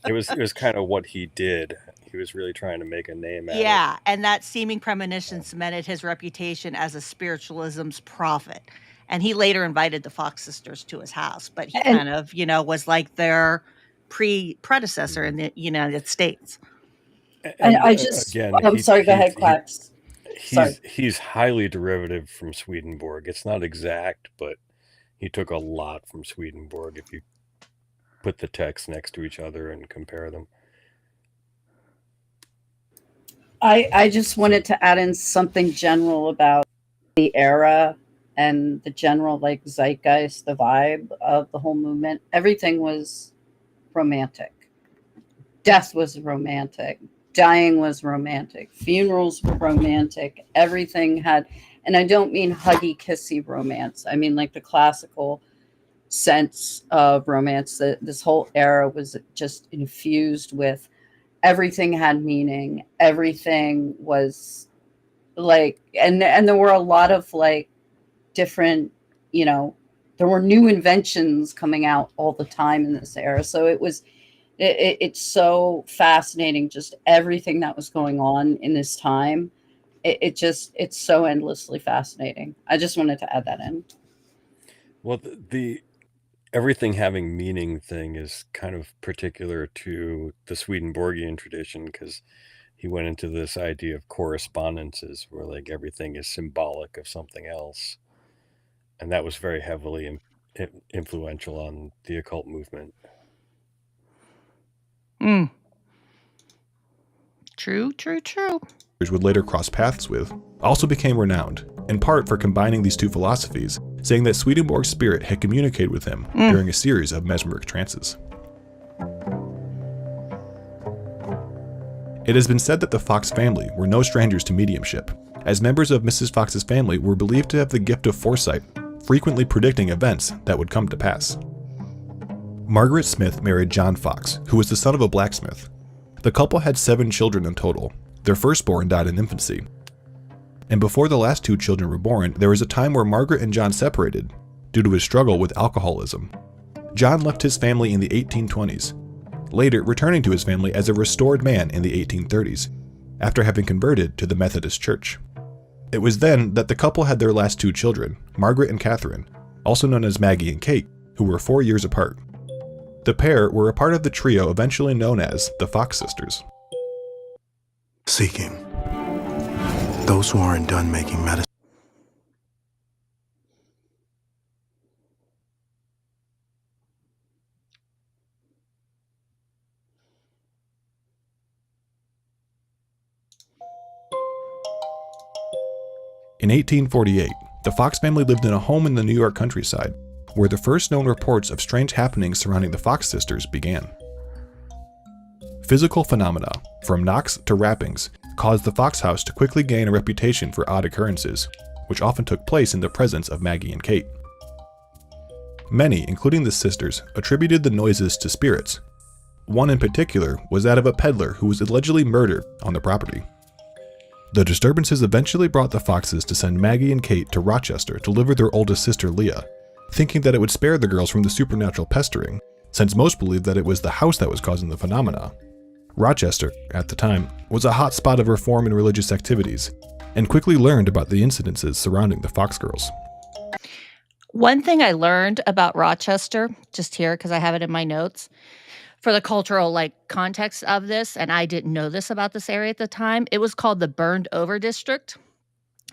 It was kind of what he did. He was really trying to make a name out of it. Yeah, and that seeming premonition cemented his reputation as a spiritualism's prophet. And he later invited the Fox sisters to his house, but he kind of, was like their predecessor in the United States. And I just, again, I'm sorry, go ahead, Quacks. He's highly derivative from Swedenborg. It's not exact, but he took a lot from Swedenborg if you put the texts next to each other and compare them. I just wanted to add in something general about the era and the general zeitgeist, the vibe of the whole movement. Everything was romantic. Death was romantic. Dying was romantic. Funerals were romantic. Everything had, and I don't mean huggy, kissy romance. I mean like the classical sense of romance. That this whole era was just infused with everything had meaning. Everything was and there were a lot of different, there were new inventions coming out all the time in this era. So it's so fascinating, just everything that was going on in this time. It's so endlessly fascinating. I just wanted to add that in. Well, the everything having meaning thing is kind of particular to the Swedenborgian tradition, because he went into this idea of correspondences where everything is symbolic of something else. And that was very heavily influential on the occult movement. True. Would later cross paths with, also became renowned, in part for combining these two philosophies, saying that Swedenborg's spirit had communicated with him during a series of mesmeric trances. It has been said that the Fox family were no strangers to mediumship, as members of Mrs. Fox's family were believed to have the gift of foresight, frequently predicting events that would come to pass. Margaret Smith married John Fox, who was the son of a blacksmith. The couple had 7 children in total. Their firstborn died in infancy. And before the last 2 children were born, there was a time where Margaret and John separated due to his struggle with alcoholism. John left his family in the 1820s, later returning to his family as a restored man in the 1830s, after having converted to the Methodist Church. It was then that the couple had their last 2 children, Margaret and Catherine, also known as Maggie and Kate, who were 4 years apart. The pair were a part of the trio eventually known as the Fox sisters. Seeking those who aren't done making medicine. In 1848, the Fox family lived in a home in the New York countryside, where the first known reports of strange happenings surrounding the Fox sisters began. Physical phenomena, from knocks to rappings, caused the Fox house to quickly gain a reputation for odd occurrences, which often took place in the presence of Maggie and Kate. Many, including the sisters, attributed the noises to spirits. One in particular was that of a peddler who was allegedly murdered on the property. The disturbances eventually brought the Foxes to send Maggie and Kate to Rochester to live with their oldest sister Leah, thinking that it would spare the girls from the supernatural pestering, since most believed that it was the house that was causing the phenomena. Rochester, at the time, was a hot spot of reform and religious activities, and quickly learned about the incidences surrounding the Fox girls. One thing I learned about Rochester, just here because I have it in my notes, for the cultural context of this, and I didn't know this about this area at the time, it was called the Burned Over District.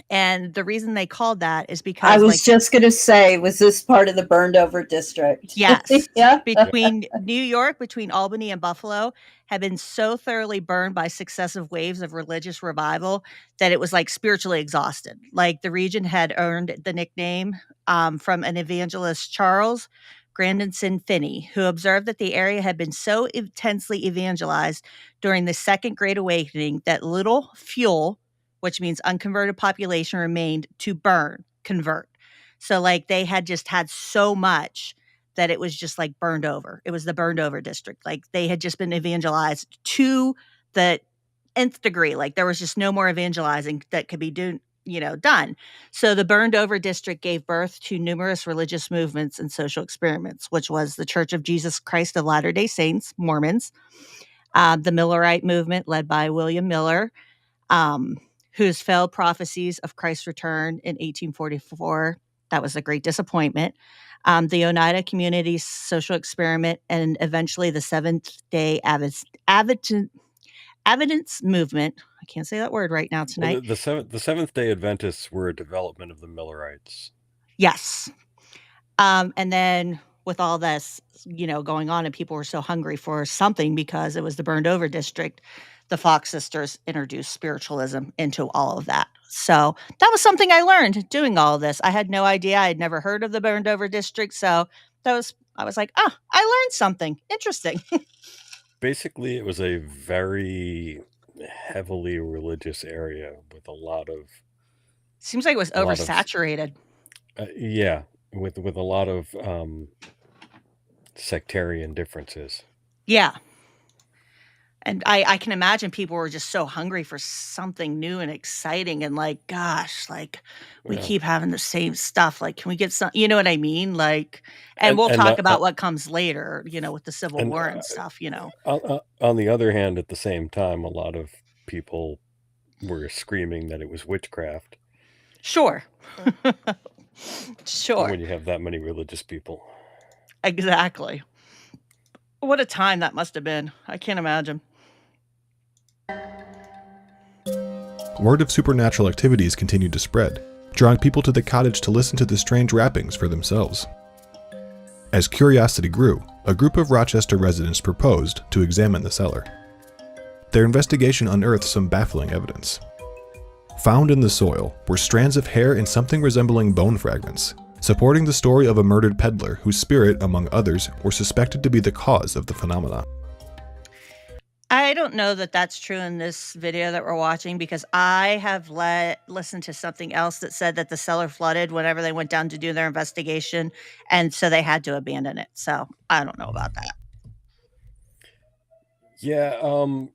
And the reason they called that is because I was just going to say, was this part of the burned over district? Yes. Yeah. Between New York, between Albany and Buffalo, had been so thoroughly burned by successive waves of religious revival that it was spiritually exhausted. The region had earned the nickname from an evangelist, Charles Grandison Finney, who observed that the area had been so intensely evangelized during the Second Great Awakening that little fuel, which means unconverted population, remained to convert. So they had just had so much that it was just burned over. It was the burned over district. They had just been evangelized to the nth degree. There was just no more evangelizing that could be done. So the burned over district gave birth to numerous religious movements and social experiments, which was the Church of Jesus Christ of Latter-day Saints, Mormons, the Millerite movement led by William Miller, whose failed prophecies of Christ's return in 1844, that was a great disappointment, the Oneida Community Social Experiment, and eventually the Seventh-day Adventist Movement. I can't say that word right now tonight. Well, the Seventh-day Adventists were a development of the Millerites. Yes. And then with all this, going on, and people were so hungry for something because it was the burned over district, the Fox sisters introduced spiritualism into all of that. So that was something I learned doing all of this. I had no idea. I had never heard of the burned over district. So I was like, I learned something interesting. Basically, it was a very heavily religious area with a lot of... Seems like it was oversaturated. Yeah, with a lot of sectarian differences. Yeah. And I can imagine people were just so hungry for something new and exciting and gosh, we keep having the same stuff. Can we get some, you know what I mean? And we'll talk about what comes later, with the Civil War and stuff, On the other hand, at the same time, a lot of people were screaming that it was witchcraft. Sure. Sure. When you have that many religious people. Exactly. What a time that must have been. I can't imagine. Word of supernatural activities continued to spread, drawing people to the cottage to listen to the strange rappings for themselves. As curiosity grew, a group of Rochester residents proposed to examine the cellar. Their investigation unearthed some baffling evidence. Found in the soil were strands of hair and something resembling bone fragments, supporting the story of a murdered peddler whose spirit, among others, were suspected to be the cause of the phenomena. I don't know that that's true in this video that we're watching because I have listened to something else that said that the cellar flooded whenever they went down to do their investigation, and so they had to abandon it. So I don't know about that. Yeah.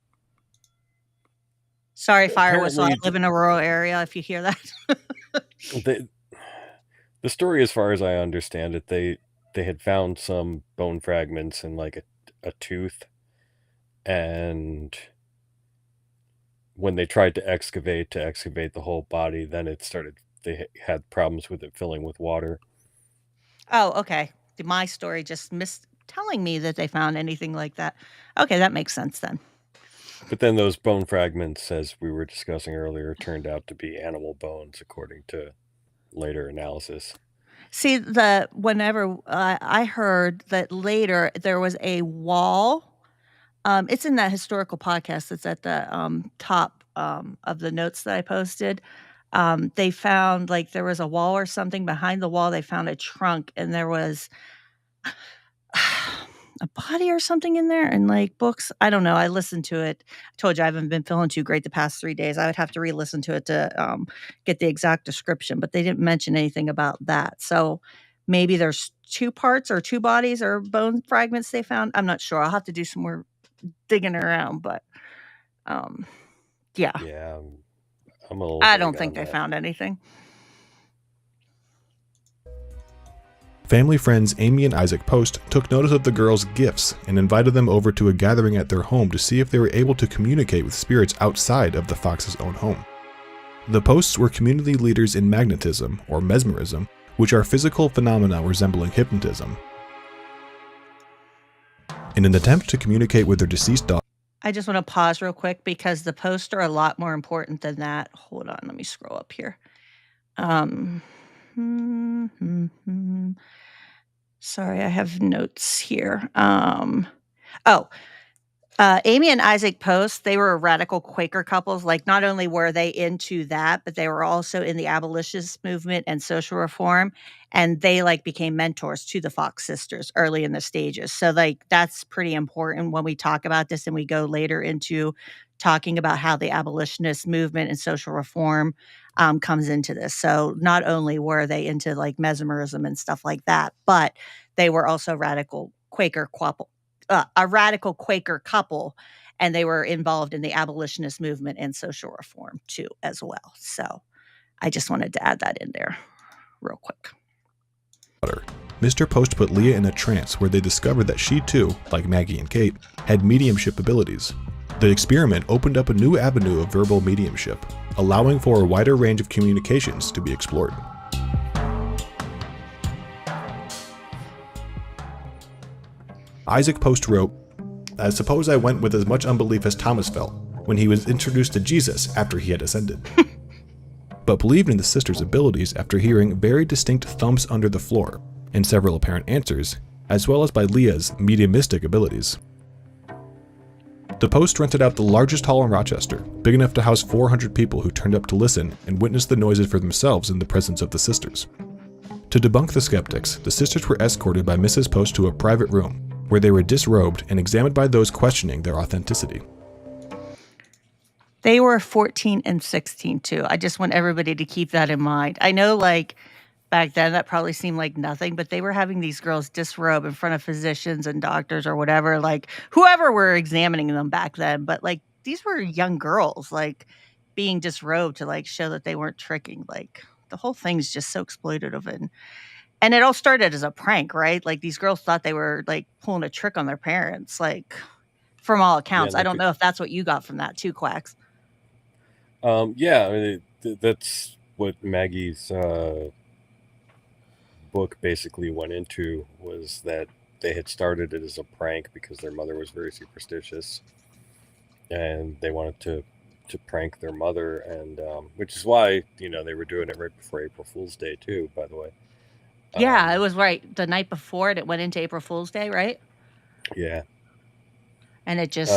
Sorry, fire whistle. I live in a rural area. If you hear that. The story, as far as I understand it, they had found some bone fragments in a tooth. And when they tried to excavate the whole body, then they had problems with it filling with water. Oh, okay. My story just missed telling me that they found anything like that. Okay, that makes sense then. But then those bone fragments, as we were discussing earlier, turned out to be animal bones, according to later analysis. See, whenever I heard that later there was a wall. It's in that historical podcast that's at the top of the notes that I posted. They found there was a wall or something. Behind the wall, they found a trunk, and there was a body or something in there, and books. I don't know. I listened to it. I told you I haven't been feeling too great the past 3 days. I would have to re-listen to it to get the exact description, but they didn't mention anything about that. So maybe there's 2 parts or 2 bodies or bone fragments they found. I'm not sure. I'll have to do some more digging around, but yeah. I don't think they found anything. Family friends Amy and Isaac Post took notice of the girls' gifts and invited them over to a gathering at their home to see if they were able to communicate with spirits outside of the Fox's own home. The Posts were community leaders in magnetism, or mesmerism, which are physical phenomena resembling hypnotism. In an attempt to communicate with their deceased daughter, I just want to pause real quick because the posts are a lot more important than that. Hold on, let me scroll up here. Sorry, I have notes here. Amy and Isaac Post, they were radical Quaker couples. Like, not only were they into that, but they were also in the abolitionist movement and social reform. And they became mentors to the Fox sisters early in the stages. So that's pretty important when we talk about this and we go later into talking about how the abolitionist movement and social reform comes into this. So not only were they into mesmerism and stuff like that, but they were also radical Quaker couple. A radical Quaker couple, and they were involved in the abolitionist movement and social reform too, as well. So I just wanted to add that in there real quick. Mr. Post put Leah in a trance where they discovered that she too, like Maggie and Kate, had mediumship abilities. The experiment opened up a new avenue of verbal mediumship, allowing for a wider range of communications to be explored. Isaac Post wrote, "I suppose I went with as much unbelief as Thomas felt when he was introduced to Jesus after he had ascended, but believed in the sisters' abilities after hearing very distinct thumps under the floor and several apparent answers, as well as by Leah's mediumistic abilities." The Post rented out the largest hall in Rochester, big enough to house 400 people who turned up to listen and witness the noises for themselves in the presence of the sisters. To debunk the skeptics, the sisters were escorted by Mrs. Post to a private room, where they were disrobed and examined by those questioning their authenticity. They were 14 and 16 too. I just want everybody to keep that in mind. I know back then that probably seemed like nothing, but they were having these girls disrobe in front of physicians and doctors or whatever, whoever were examining them back then. But these were young girls, being disrobed to show that they weren't tricking. The whole thing's just so exploitative. And it all started as a prank, right? These girls thought they were pulling a trick on their parents, from all accounts. Yeah, I don't know if that's what you got from that too, Quacks. Yeah, I mean, that's what Maggie's book basically went into, was that they had started it as a prank because their mother was very superstitious, and they wanted to prank their mother, and which is why they were doing it right before April Fool's Day too, by the way. Yeah, it was right the night before it went into April Fool's Day, right? Yeah. And it just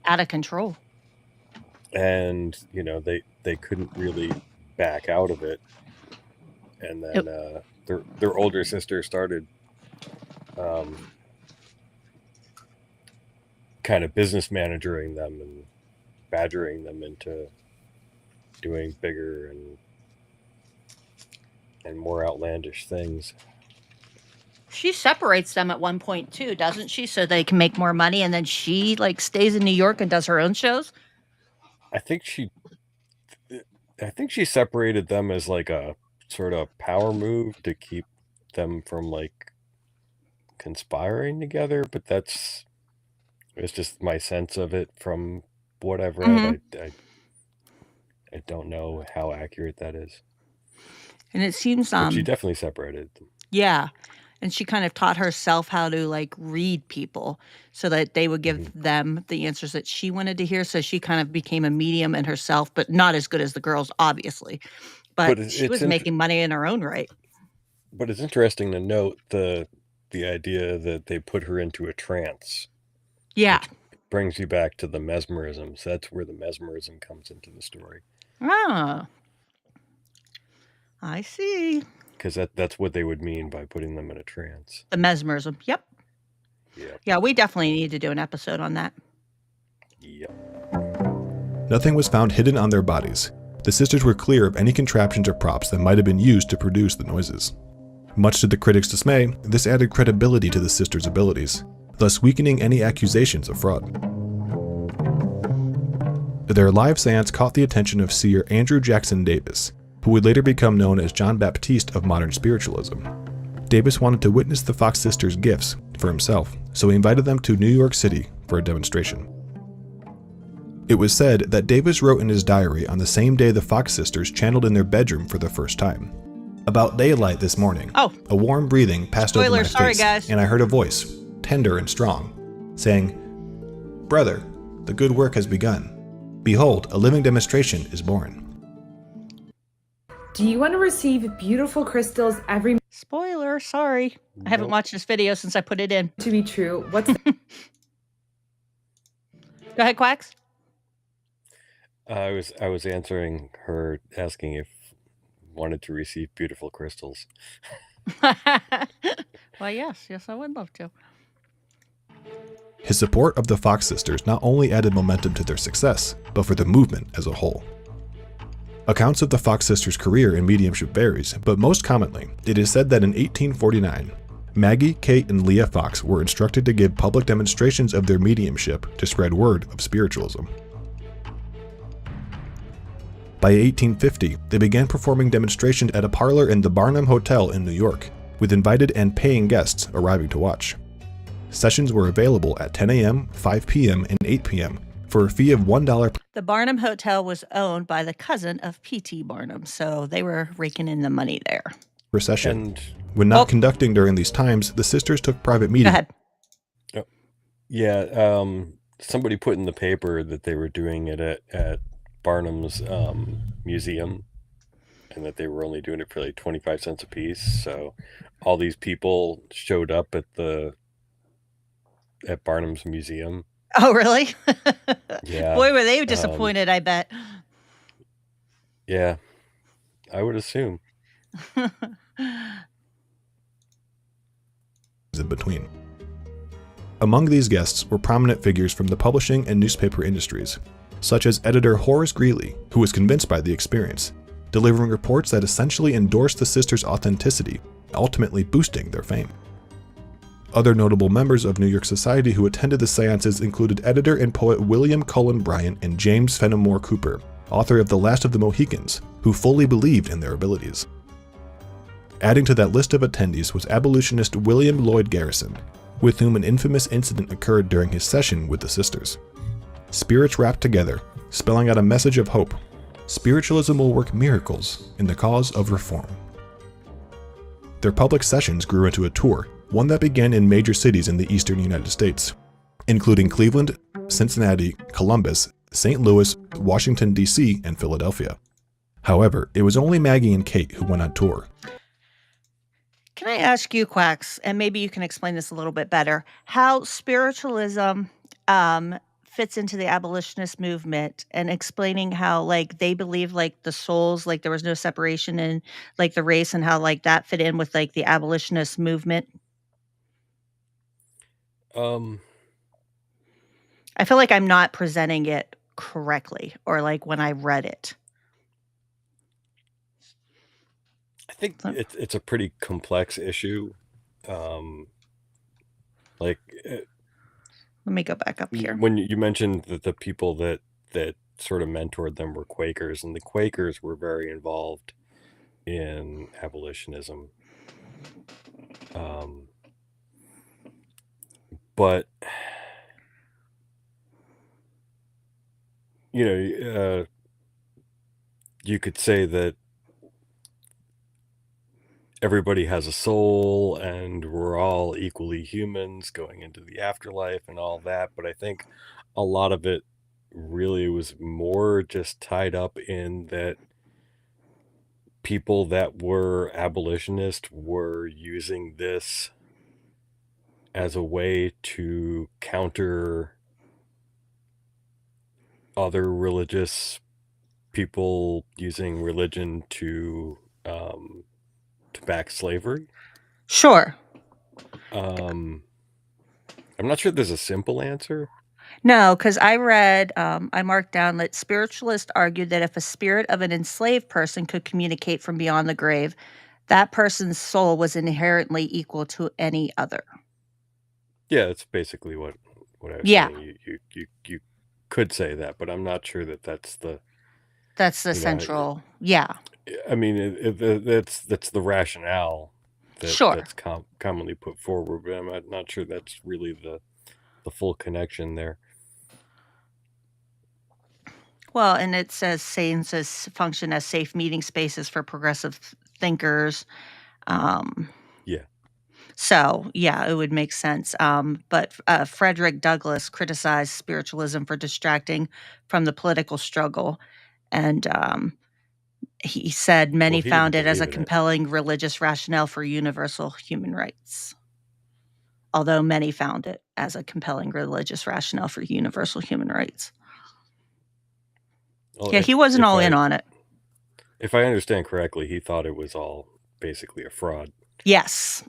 out of control. And they couldn't really back out of it, and then their older sister started kind of business managering them and badgering them into doing bigger and more outlandish things. She separates them at one point too, doesn't she? So they can make more money, and then she stays in New York and does her own shows. I think she separated them as a sort of power move to keep them from conspiring together, but it's just my sense of it from what I've read. I don't know how accurate that is. And it seems but she definitely separated them. Yeah. And she kind of taught herself how to read people so that they would give them the answers that she wanted to hear. So she kind of became a medium in herself, but not as good as the girls, obviously. But she was making money in her own right. But it's interesting to note the idea that they put her into a trance. Yeah. Which brings you back to the mesmerism. So that's where the mesmerism comes into the story. Ah. I see. Because that's what they would mean by putting them in a trance. The mesmerism. Yep. Yeah, we definitely need to do an episode on that. Yep. Nothing was found hidden on their bodies. The sisters were clear of any contraptions or props that might have been used to produce the noises. Much to the critics' dismay, this added credibility to the sisters' abilities, thus weakening any accusations of fraud. Their live seance caught the attention of seer Andrew Jackson Davis, who would later become known as John Baptiste of modern spiritualism. Davis wanted to witness the Fox sisters' gifts for himself, so he invited them to New York City for a demonstration. It was said that Davis wrote in his diary on the same day the Fox sisters channeled in their bedroom for the first time. About daylight this morning, a warm breathing passed over my face, and I heard a voice, tender and strong, saying, "Brother, the good work has begun. Behold, a living demonstration is born." Do you want to receive beautiful crystals every Spoiler, sorry. I haven't watched this video since I put it in. to be true? What's Go ahead, Quacks. I was answering her asking if wanted to receive beautiful crystals. Well, yes, I would love to. His support of the Fox sisters not only added momentum to their success, but for the movement as a whole. Accounts of the Fox sisters' career in mediumship varies, but most commonly, it is said that in 1849, Maggie, Kate, and Leah Fox were instructed to give public demonstrations of their mediumship to spread word of spiritualism. By 1850, they began performing demonstrations at a parlor in the Barnum Hotel in New York, with invited and paying guests arriving to watch. Sessions were available at 10 a.m., 5 p.m., and 8 p.m. for a fee of $1. The Barnum Hotel was owned by the cousin of P.T. Barnum, so they were raking in the money there. Per session. When not conducting during these times, the sisters took private meetings. Go ahead. Yeah, somebody put in the paper that they were doing it at Barnum's museum, and that they were only doing it for like 25 cents a piece. So all these people showed up at Barnum's museum. Oh, really? Yeah. Boy, were they disappointed, I bet. Yeah, I would assume. In between. Among these guests were prominent figures from the publishing and newspaper industries, such as editor Horace Greeley, who was convinced by the experience, delivering reports that essentially endorsed the sisters' authenticity, ultimately boosting their fame. Other notable members of New York society who attended the seances included editor and poet William Cullen Bryant and James Fenimore Cooper, author of The Last of the Mohicans, who fully believed in their abilities. Adding to that list of attendees was abolitionist William Lloyd Garrison, with whom an infamous incident occurred during his session with the sisters. Spirits wrapped together, spelling out a message of hope. Spiritualism will work miracles in the cause of reform. Their public sessions grew into a tour, one that began in major cities in the eastern United States, including Cleveland, Cincinnati, Columbus, St. Louis, Washington, D.C., and Philadelphia. However, it was only Maggie and Kate who went on tour. Can I ask you, Quacks, and maybe you can explain this a little bit better, how spiritualism fits into the abolitionist movement, and explaining how, like, they believe, like, the souls, like, there was no separation in, like, the race, and how, like, that fit in with, like, the abolitionist movement? I feel like I'm not presenting it correctly, or, like, when I read it. I think it's a pretty complex issue. Let me go back up here. When you mentioned that the people that sort of mentored them were Quakers, and the Quakers were very involved in abolitionism. But you could say that everybody has a soul and we're all equally humans going into the afterlife and all that, but I think a lot of it really was more just tied up in that people that were abolitionists were using this as a way to counter other religious people using religion to back slavery. Sure. I'm not sure there's a simple answer. No, because I read, I marked down that spiritualists argued that if a spirit of an enslaved person could communicate from beyond the grave, that person's soul was inherently equal to any other. Yeah, that's basically what I was saying. You could say that, but I'm not sure that that's the central. Yeah. I mean, that's the rationale Sure. that's commonly put forward, but I'm not sure that's really the full connection there. Well, and it says seances function as safe meeting spaces for progressive thinkers. Yeah. So, yeah, it would make sense. But Frederick Douglass criticized spiritualism for distracting from the political struggle. And he said many Well, he found didn't it as a believe in it. compelling religious rationale for universal human rights. Although many found it as a compelling religious rationale for universal human rights. Well, Yeah, he wasn't all in on it. If I understand correctly, he thought it was all basically a fraud. Yes.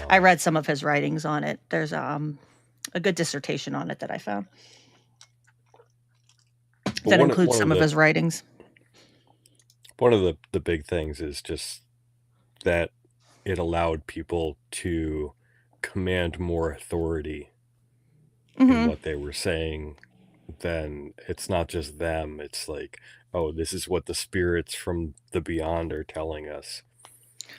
I read some of his writings on it. There's a good dissertation on it that I found that includes some of his writings. One of the big things is just that it allowed people to command more authority in what they were saying. Then it's not just them. It's like, oh, this is what the spirits from the beyond are telling us.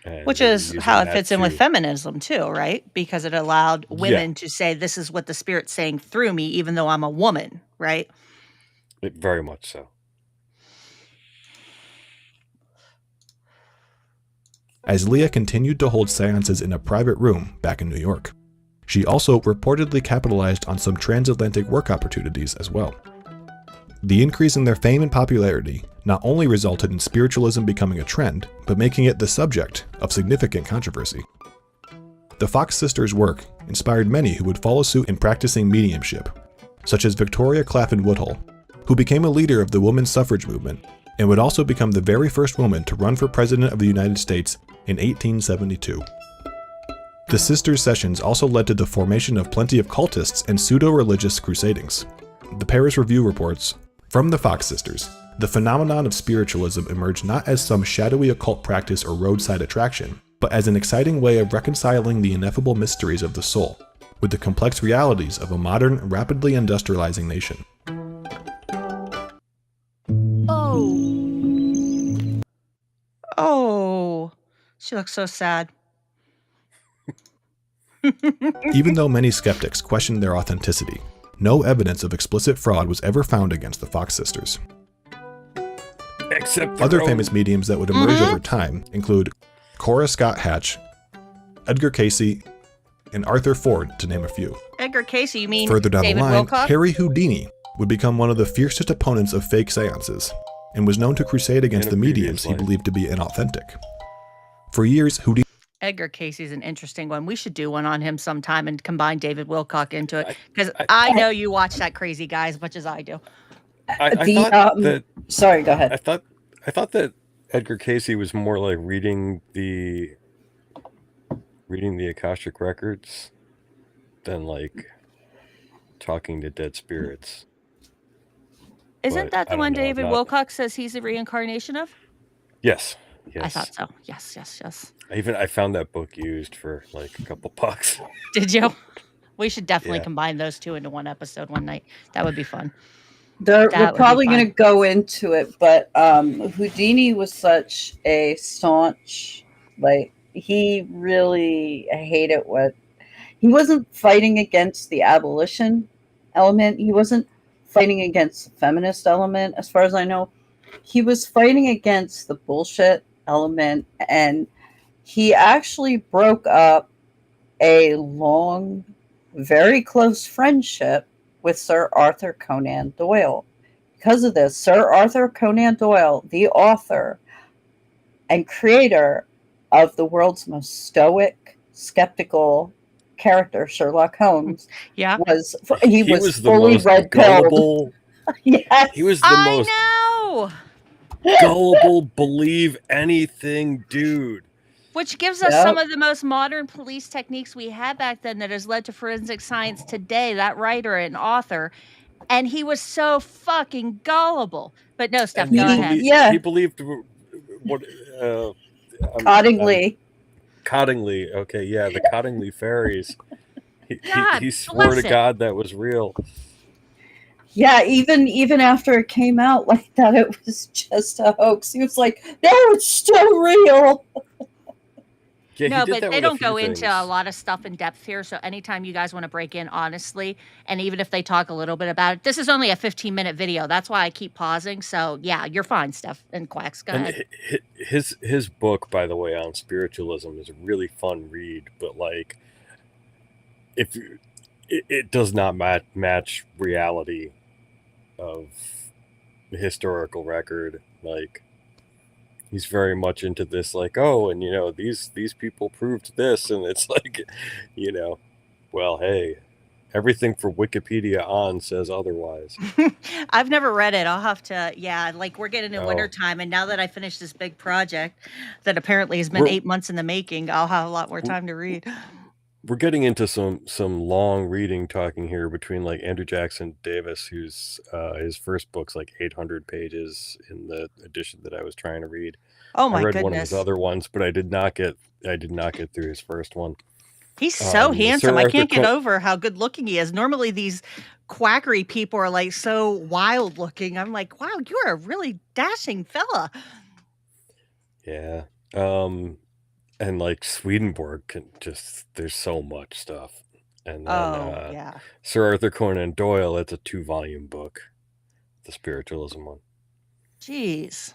And which they were is using how it that fits in with to- feminism too, right? Because it allowed women Yeah. to say, this is what the spirit's saying through me, even though I'm a woman, right? Very much so. As Leah continued to hold seances in a private room back in New York, she also reportedly capitalized on some transatlantic work opportunities as well. The increase in their fame and popularity not only resulted in spiritualism becoming a trend, but making it the subject of significant controversy. The Fox sisters' work inspired many who would follow suit in practicing mediumship, such as Victoria Claflin Woodhull, who became a leader of the women's suffrage movement and would also become the very first woman to run for president of the United States in 1872. The sisters' sessions also led to the formation of plenty of cultists and pseudo-religious crusadings. The Paris Review reports, from the Fox sisters, the phenomenon of spiritualism emerged not as some shadowy occult practice or roadside attraction, but as an exciting way of reconciling the ineffable mysteries of the soul with the complex realities of a modern, rapidly industrializing nation. Oh, she looks so sad. Even though many skeptics questioned their authenticity, no evidence of explicit fraud was ever found against the Fox sisters. Except Other famous mediums that would emerge over time include Cora Scott Hatch, Edgar Casey, and Arthur Ford, to name a few. Edgar Casey, you mean Further down David the line, Wilcock? Harry Houdini would become one of the fiercest opponents of fake seances, and was known to crusade against In a the previous mediums he life. believed to be inauthentic. For years, Houdini Edgar Casey's an interesting one. We should do one on him sometime and combine David Wilcock into it. Because I know you watch that crazy guy as much as I do. I The, thought that Sorry, go ahead. I thought that Edgar Casey was more like reading the Akashic records than like talking to dead spirits. Isn't But that I the don't one know, David not- Wilcock says he's a reincarnation of? Yes. I thought so. Yes. I found that book used for like a couple bucks. Did you? We should definitely Yeah. combine those two into one episode one night. That would be fun. We're That would be probably fun. going to go into it, but Houdini was such a staunch, like, he really hated he wasn't fighting against the abolition element. He wasn't fighting against the feminist element, as far as I know. He was fighting against the bullshit element, and he actually broke up a long, very close friendship with Sir Arthur Conan Doyle. Because of this, Sir Arthur Conan Doyle, the author and creator of the world's most stoic, skeptical character, Sherlock Holmes, Yeah. was He was the fully most red pilled. gullible. Yes. He was the most know. gullible, believe anything dude. Which gives us Yep. some of the most modern police techniques we had back then that has led to forensic science today, that writer and author. And he was so fucking gullible. But no, Steph, And go he ahead. believed- Yeah. He believed what Cottingley. Cottingley. Okay, yeah, the Cottingley fairies. God He swore bless to it. God that was real. Yeah, even after it came out like that, it was just a hoax. He was like, "No, it's still real." Yeah, he No, did but that they with a don't few go into a things. lot of stuff in depth here. So anytime you guys want to break in honestly, and even if they talk a little bit about it, this is only a 15-minute video. That's why I keep pausing. So yeah, you're fine, Steph and Quacks. Go ahead. And his book, by the way, on spiritualism is a really fun read. But like, if it does not match reality of the historical record. Like, he's very much into this, like, oh, and you know, these people proved this, and it's like, you know, well, hey, everything for Wikipedia on says otherwise. I've never read it. I'll have to, yeah, like we're getting in Oh. winter time, and now that I finished this big project that apparently has been We're- 8 months in the making, I'll have a lot more time to read. We're getting into some long reading talking here between like Andrew Jackson Davis, who's his first book's like 800 pages in the edition that I was trying to read. Oh my I read one of his goodness. other ones, but I did not get through his first one. He's so handsome. Sir I Arthur can't get Con- over how good looking he is. Normally these quackery people are like so wild looking. I'm like, wow, you're a really dashing fella. Yeah. And like Swedenborg can just, there's so much stuff. And then yeah. Sir Arthur Conan Doyle, it's a 2-volume book, the spiritualism one. Jeez.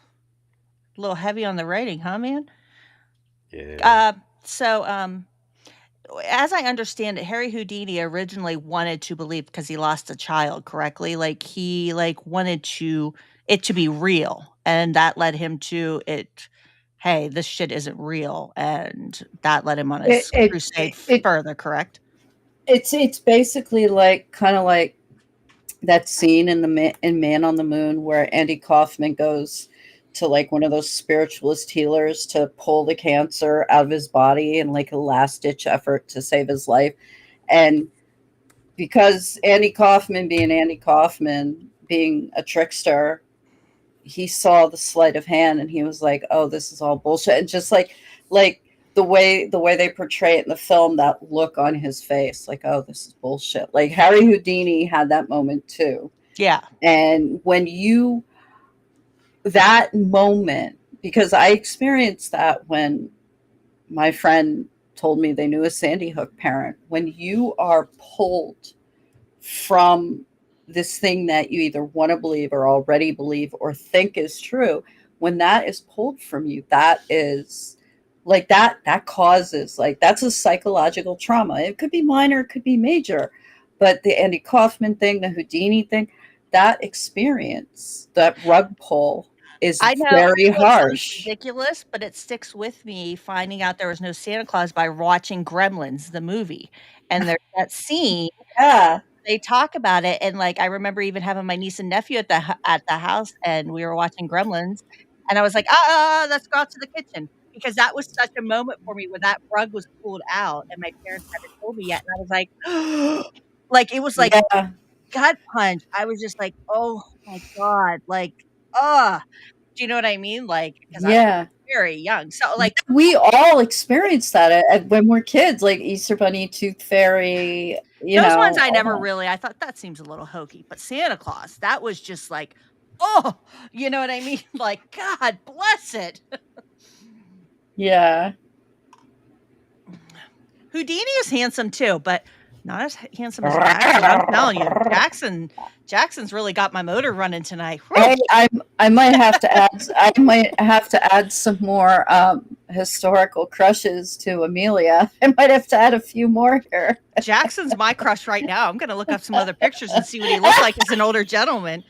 A little heavy on the writing, huh, man? Yeah. As I understand it, Harry Houdini originally wanted to believe because he lost a child, correctly? Like he wanted it to be real, and that led him to it. Hey, this shit isn't real, and that led him on his crusade further. Correct? It's basically like kind of like that scene in Man on the Moon where Andy Kaufman goes to like one of those spiritualist healers to pull the cancer out of his body in like a last ditch effort to save his life. And because Andy Kaufman being a trickster, he saw the sleight of hand and he was like, oh, this is all bullshit. And just like the way they portray it in the film, that look on his face, like, oh, this is bullshit. Like Harry Houdini had that moment too. Yeah. And that moment, because I experienced that when my friend told me they knew a Sandy Hook parent, when you are pulled from this thing that you either want to believe or already believe or think is true, when that is pulled from you, that is like that causes, like, that's a psychological trauma. It could be minor, it could be major, but the Andy Kaufman thing, the Houdini thing, that experience, that rug pull is very harsh. Ridiculous, but it sticks with me finding out there was no Santa Claus by watching Gremlins, the movie. And there's that scene. Yeah. They talk about it, and like I remember even having my niece and nephew at the house, and we were watching Gremlins, and I was like, let's go out to the kitchen, because that was such a moment for me where that rug was pulled out, and my parents hadn't told me yet, and I was like, like it was like gut punch. I was just like, oh my god, like, do you know what I mean? Like, because I was very young, so like we all experienced that when we're kids, like Easter Bunny, Tooth Fairy. Those ones I never really. I thought that seems a little hokey, but Santa Claus, that was just like, oh, you know what I mean? Like, God bless it. Yeah. Houdini is handsome too, but not as handsome as Jackson. I'm telling you, Jackson's really got my motor running tonight. Hey, I might have to add some more historical crushes to Amelia. I might have to add a few more here. Jackson's my crush right now. I'm gonna look up some other pictures and see what he looks like as an older gentleman.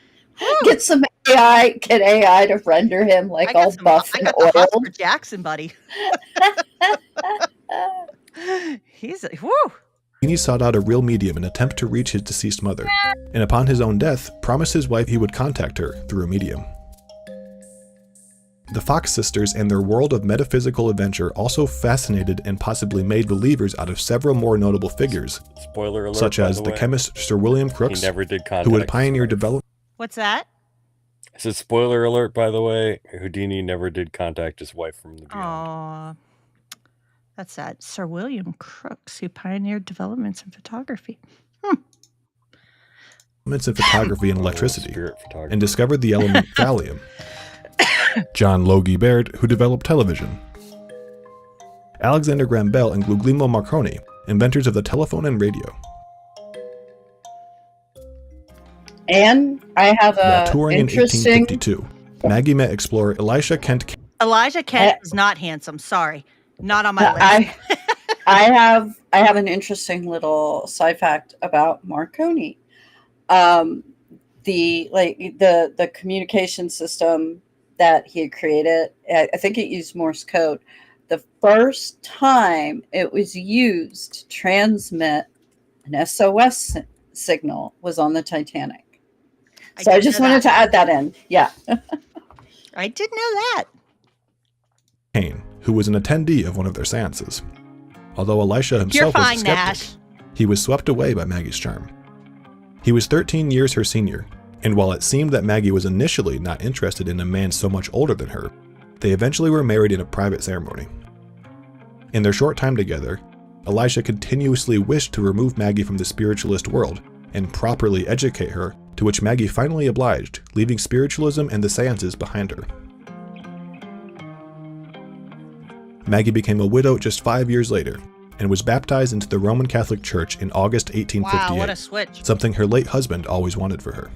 Get some AI, to render him like all buff and oiled. I got the hot for Jackson, buddy. He's whoo. He sought out a real medium in an attempt to reach his deceased mother, and upon his own death, promised his wife he would contact her through a medium. The Fox sisters and their world of metaphysical adventure also fascinated and possibly made believers out of several more notable figures, spoiler alert, such as the chemist Sir William Crookes, who would pioneer development. What's that? I said, spoiler alert, by the way, Houdini never did contact his wife from the beyond. Aww. That's sad. Sir William Crookes, who pioneered developments in photography. Developments in photography and electricity, and discovered the element thallium. John Logie Baird, who developed television. Alexander Graham Bell and Guglielmo Marconi, inventors of the telephone and radio. And I have While a touring in interesting. 1852, Maggie met explorer Elisha Kent. Elijah Kent is not handsome. Sorry, not on my list. I have an interesting little side fact about Marconi. The communication system that he had created, I think it used Morse code. The first time it was used to transmit an SOS signal was on the Titanic. So I just wanted to add that in. Yeah. I didn't know that. Kane, who was an attendee of one of their seances. Although Elisha himself was a skeptic, Nash. He was swept away by Maggie's charm. He was 13 years her senior, and while it seemed that Maggie was initially not interested in a man so much older than her, they eventually were married in a private ceremony. In their short time together, Elisha continuously wished to remove Maggie from the spiritualist world and properly educate her, to which Maggie finally obliged, leaving spiritualism and the seances behind her. Maggie became a widow just 5 years later, and was baptized into the Roman Catholic Church in August 1858, wow, what a switch. Something her late husband always wanted for her.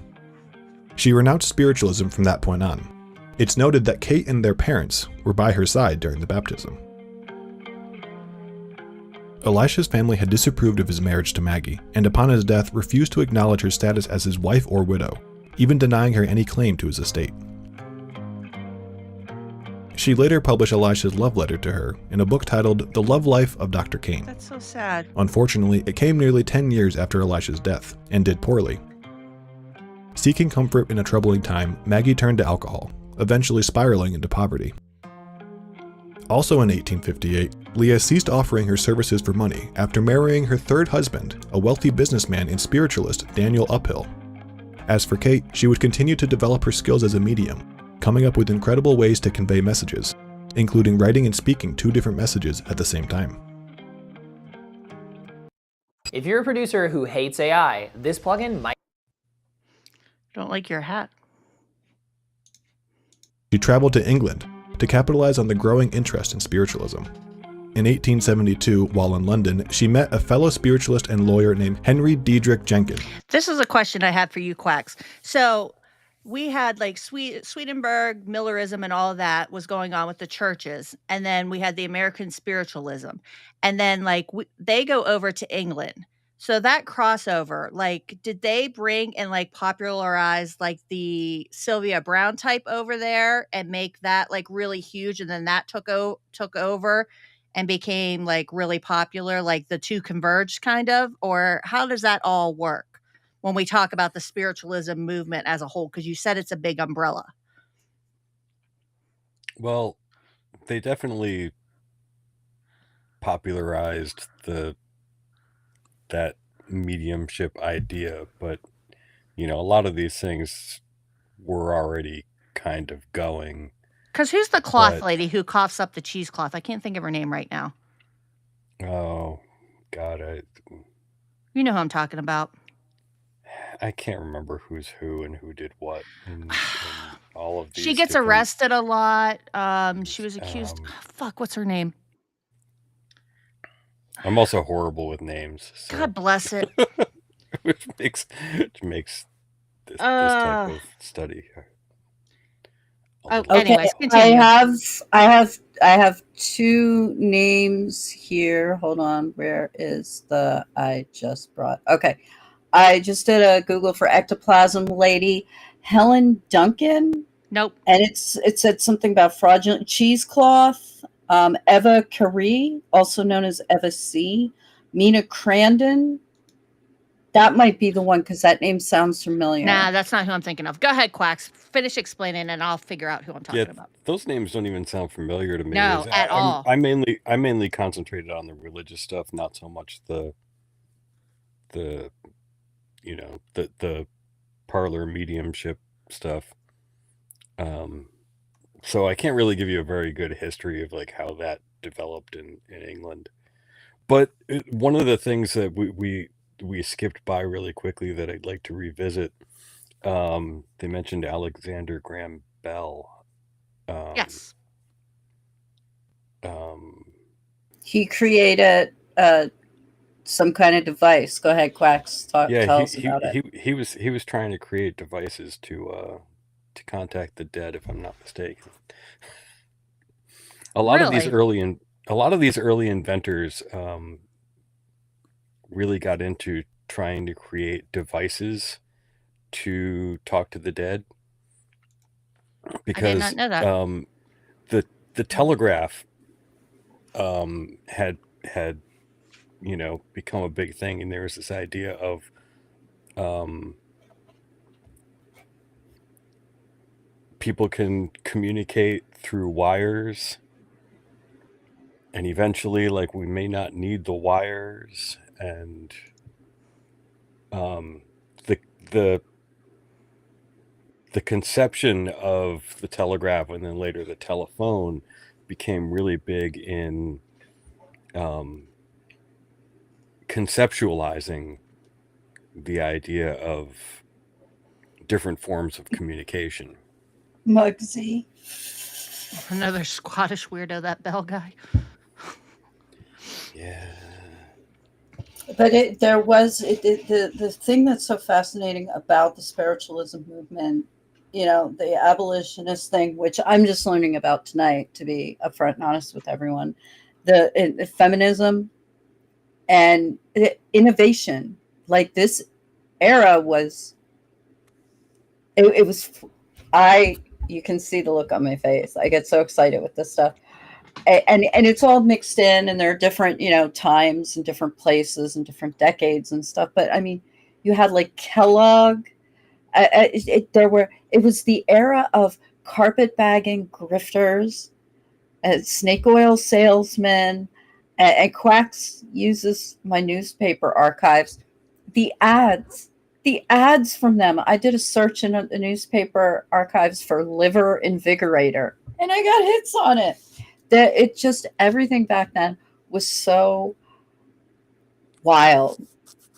She renounced spiritualism from that point on. It's noted that Kate and their parents were by her side during the baptism. Elisha's family had disapproved of his marriage to Maggie, and upon his death refused to acknowledge her status as his wife or widow, even denying her any claim to his estate. She later published Elisha's love letter to her in a book titled The Love Life of Dr. Kane. That's so sad. Unfortunately, it came nearly 10 years after Elisha's death, and did poorly. Seeking comfort in a troubling time, Maggie turned to alcohol, eventually spiraling into poverty. Also in 1858, Leah ceased offering her services for money after marrying her third husband, a wealthy businessman and spiritualist, Daniel Uphill. As for Kate, she would continue to develop her skills as a medium, coming up with incredible ways to convey messages, including writing and speaking 2 different messages at the same time. If you're a producer who hates AI, this plugin might... Don't like your hat. She traveled to England to capitalize on the growing interest in spiritualism. In 1872, while in London, she met a fellow spiritualist and lawyer named Henry Diedrich Jenkin. This is a question I had for you, Quacks. So we had like Swedenborg, Millerism, and all of that was going on with the churches. And then we had the American spiritualism. And then like they go over to England. So that crossover, like, did they bring and like popularize like the Sylvia Browne type over there and make that like really huge? And then that took over and became like really popular, like the two converged kind of? Or how does that all work when we talk about the spiritualism movement as a whole? Because you said it's a big umbrella. Well, they definitely popularized that mediumship idea, but you know, a lot of these things were already kind of going. Because who's the cloth lady who coughs up the cheesecloth? I can't think of her name right now. Oh God, You know who I'm talking about. I can't remember who's who and who did what in all of these. She gets arrested a lot. She was accused. Fuck, what's her name? I'm also horrible with names. So. God bless it. which makes this type of study. Anyways, continue. I have 2 names here. Hold on. Where is the I just brought? Okay. I just did a Google for ectoplasm lady, Helen Duncan. Nope. And it said something about fraudulent cheesecloth. Eva Carey, also known as Eva C. Mina Crandon. That might be the one because that name sounds familiar. Nah, that's not who I'm thinking of. Go ahead, Quacks. Finish explaining, and I'll figure out who I'm talking about. Those names don't even sound familiar to me. No, at all. I mainly concentrated on the religious stuff, not so much the parlor mediumship stuff. So I can't really give you a very good history of like how that developed in England. But one of the things that we skipped by really quickly that I'd like to revisit, they mentioned Alexander Graham Bell. Yes. He created some kind of device. Go ahead, Quacks. Yeah, Tell us about it. he was trying to create devices to contact the dead, if I'm not mistaken. A lot of these early inventors really got into trying to create devices to talk to the dead, I did because not know that. the telegraph had become a big thing, and there was this idea of people can communicate through wires, and eventually, like, we may not need the wires, and the the the conception of the telegraph and then later the telephone became really big in conceptualizing the idea of different forms of communication. Muggsy. Another Scottish weirdo, that Bell guy. Yeah. But the thing that's so fascinating about the spiritualism movement, the abolitionist thing, which I'm just learning about tonight, to be upfront and honest with everyone, the feminism and innovation, like this era was, it was, you can see the look on my face. I get so excited with this stuff. And it's all mixed in, and there are different times and different places and different decades and stuff, but I mean, you had like Kellogg. It was the era of carpetbagging grifters, snake oil salesmen, and Quacks uses my newspaper archives. The ads from them, I did a search in the newspaper archives for liver invigorator, and I got hits on it. That it just, everything back then was so wild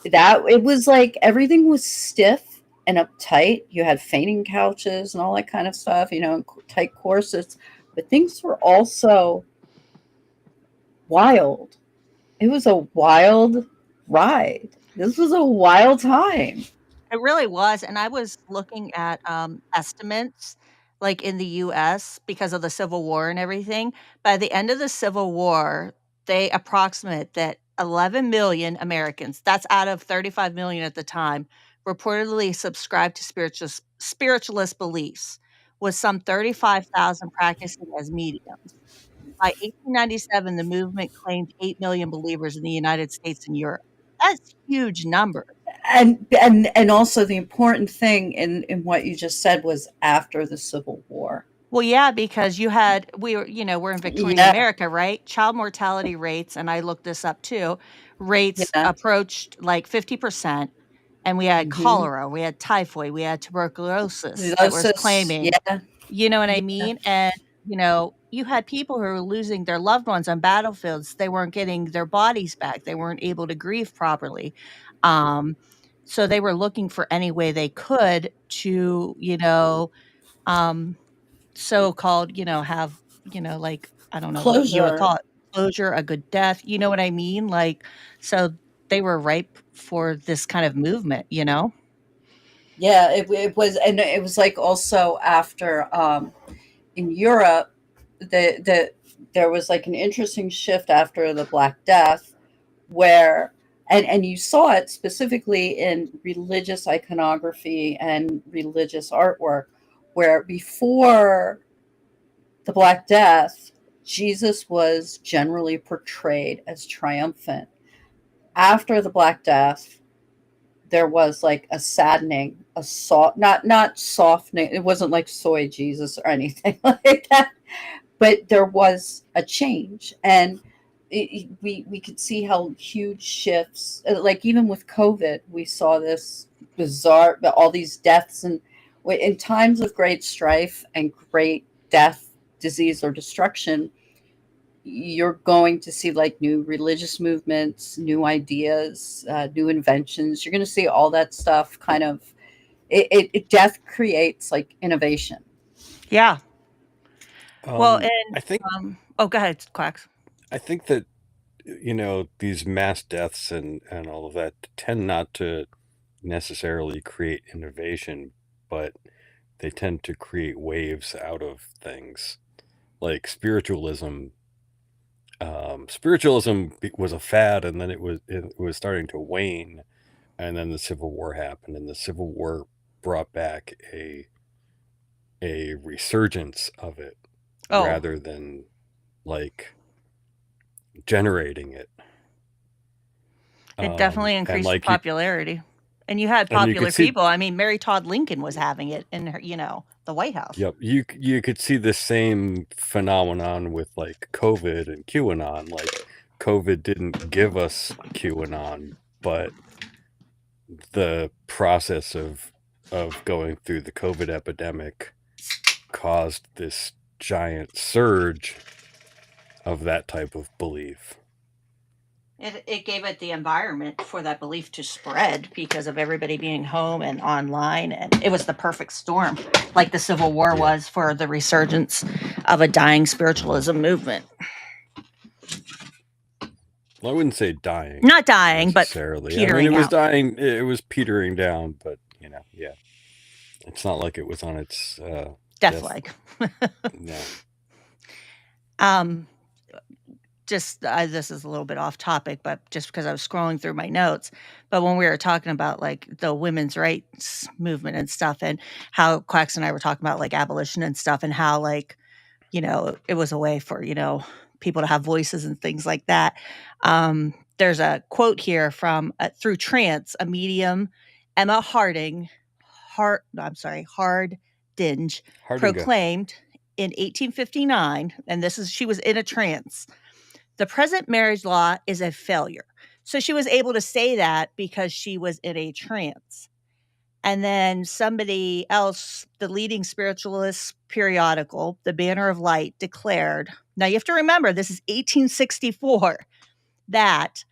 that it was like everything was stiff and uptight. You had fainting couches and all that kind of stuff, and tight corsets, but things were also wild. It was a wild ride. This was a wild time. It really was, and I was looking at, estimates, like, in the US because of the Civil War and everything. By the end of the Civil War, they approximate that 11,000,000 Americans, that's out of 35,000,000 at the time, reportedly subscribed to spiritualist beliefs, with some 35,000 practicing as mediums. By 1897, the movement claimed 8,000,000 believers in the United States and Europe. That's huge number. And also the important thing in what you just said was after the Civil War. Well, yeah, because we're in Victorian Yeah. America, right? Child mortality rates, and I looked this up too, rates Yeah. approached like 50%. And we had cholera, we had typhoid, we had tuberculosis that was claiming, Yeah. you know what I Yeah. mean? And, you had people who were losing their loved ones on battlefields. They weren't getting their bodies back. They weren't able to grieve properly. So they were looking for any way they could to, um, so-called, have, like, I don't know what you would Closure. call it, closure, a good death, you know what I mean? Like, so they were ripe for this kind of movement, Yeah, it was, and it was like also after in Europe, there was like an interesting shift after the Black Death, where and you saw it specifically in religious iconography and religious artwork, where before the Black Death, Jesus was generally portrayed as triumphant. After the Black Death, there was like a saddening, a soft, not softening. It wasn't like soy Jesus or anything like that, but there was a change, and we could see how huge shifts. Like even with COVID, we saw this bizarre, all these deaths, and in times of great strife and great death, disease, or destruction, you're going to see like new religious movements, new ideas, new inventions. You're going to see all that stuff kind of. Death creates like innovation. Yeah. Well, and I think oh, go ahead, Quacks. I think that these mass deaths and all of that tend not to necessarily create innovation, but they tend to create waves out of things. Like spiritualism. Spiritualism was a fad, and then it was starting to wane, and then the Civil War happened, and the Civil War brought back a resurgence of it Oh. rather than like generating it. It definitely And increased like the popularity. And you had and you popular could see, people. I mean, Mary Todd Lincoln was having it in her, the White House. yep, you could see the same phenomenon with like COVID and QAnon. Like COVID didn't give us QAnon, but the process of going through the COVID epidemic caused this giant surge of that type of belief. It gave it the environment for that belief to spread because of everybody being home and online. And it was the perfect storm, like the Civil War Yeah. was for the resurgence of a dying spiritualism movement. Well, I wouldn't say dying. Not dying, but necessarily. petering it was out. dying. It was petering down, but yeah. It's not like it was on its Death leg. No. This is a little bit off topic, but just because I was scrolling through my notes, but when we were talking about like the women's rights movement and stuff, and how Quacks and I were talking about like abolition and stuff, and how like, it was a way for, people to have voices and things like that. There's a quote here from Through Trance, a medium, Emma Hardinge proclaimed in 1859, and she was in a trance, the present marriage law is a failure. So she was able to say that because she was in a trance. And then somebody else, the leading spiritualist periodical, The Banner of Light, declared, now you have to remember, this is 1864, that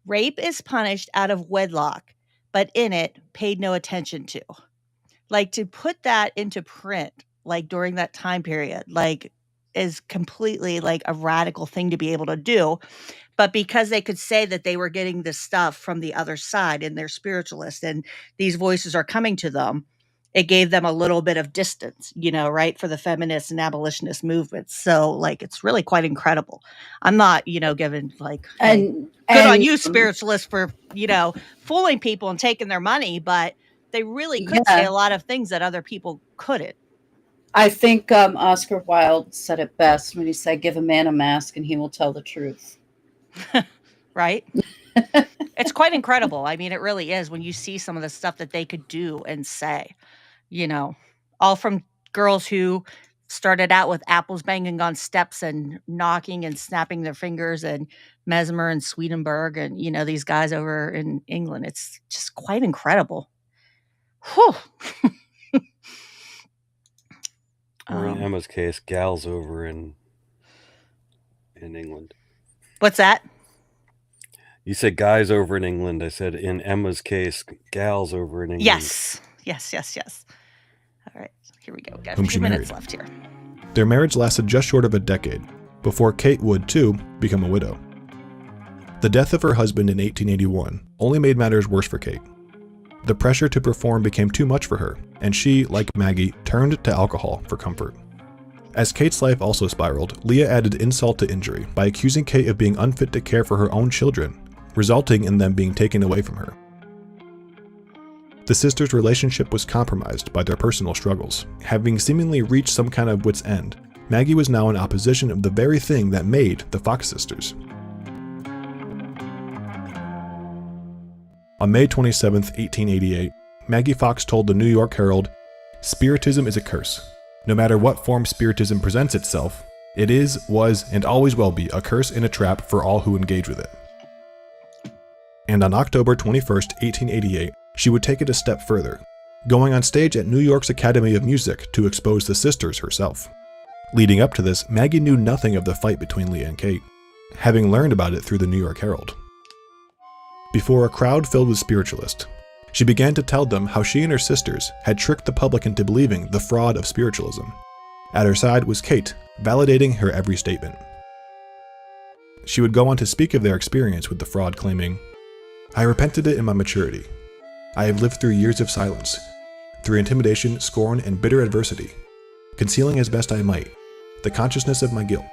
rape is punished out of wedlock, but in it paid no attention to. Like, to put that into print, like during that time period, like is completely like a radical thing to be able to do. But because they could say that they were getting this stuff from the other side and they're spiritualists and these voices are coming to them, it gave them a little bit of distance, right, for the feminist and abolitionist movements. So like, it's really quite incredible. I'm not, giving like, good on you spiritualists for, fooling people and taking their money, but they really could say a lot of things that other people couldn't. I think Oscar Wilde said it best when he said, give a man a mask and he will tell the truth. Right? It's quite incredible. I mean, it really is when you see some of the stuff that they could do and say, all from girls who started out with apples banging on steps and knocking and snapping their fingers, and Mesmer and Swedenborg and, these guys over in England. It's just quite incredible. Whew. Or in Emma's case, gals over in England. What's that? You said guys over in England. I said in Emma's case, gals over in England. Yes. All right, here we go. We got a few minutes left here. Their marriage lasted just short of a decade, before Kate would, too, become a widow. The death of her husband in 1881 only made matters worse for Kate. The pressure to perform became too much for her, and she, like Maggie, turned to alcohol for comfort. As Kate's life also spiraled, Leah added insult to injury by accusing Kate of being unfit to care for her own children, resulting in them being taken away from her. The sisters' relationship was compromised by their personal struggles. Having seemingly reached some kind of wit's end, Maggie was now in opposition of the very thing that made the Fox sisters. On May 27, 1888, Maggie Fox told the New York Herald, "Spiritism is a curse. No matter what form Spiritism presents itself, it is, was, and always will be a curse and a trap for all who engage with it." And on October 21, 1888, she would take it a step further, going on stage at New York's Academy of Music to expose the sisters herself. Leading up to this, Maggie knew nothing of the fight between Leah and Kate, having learned about it through the New York Herald. Before a crowd filled with spiritualists, she began to tell them how she and her sisters had tricked the public into believing the fraud of spiritualism. At her side was Kate, validating her every statement. She would go on to speak of their experience with the fraud, claiming, "I repented it in my maturity. I have lived through years of silence, through intimidation, scorn, and bitter adversity, concealing as best I might the consciousness of my guilt.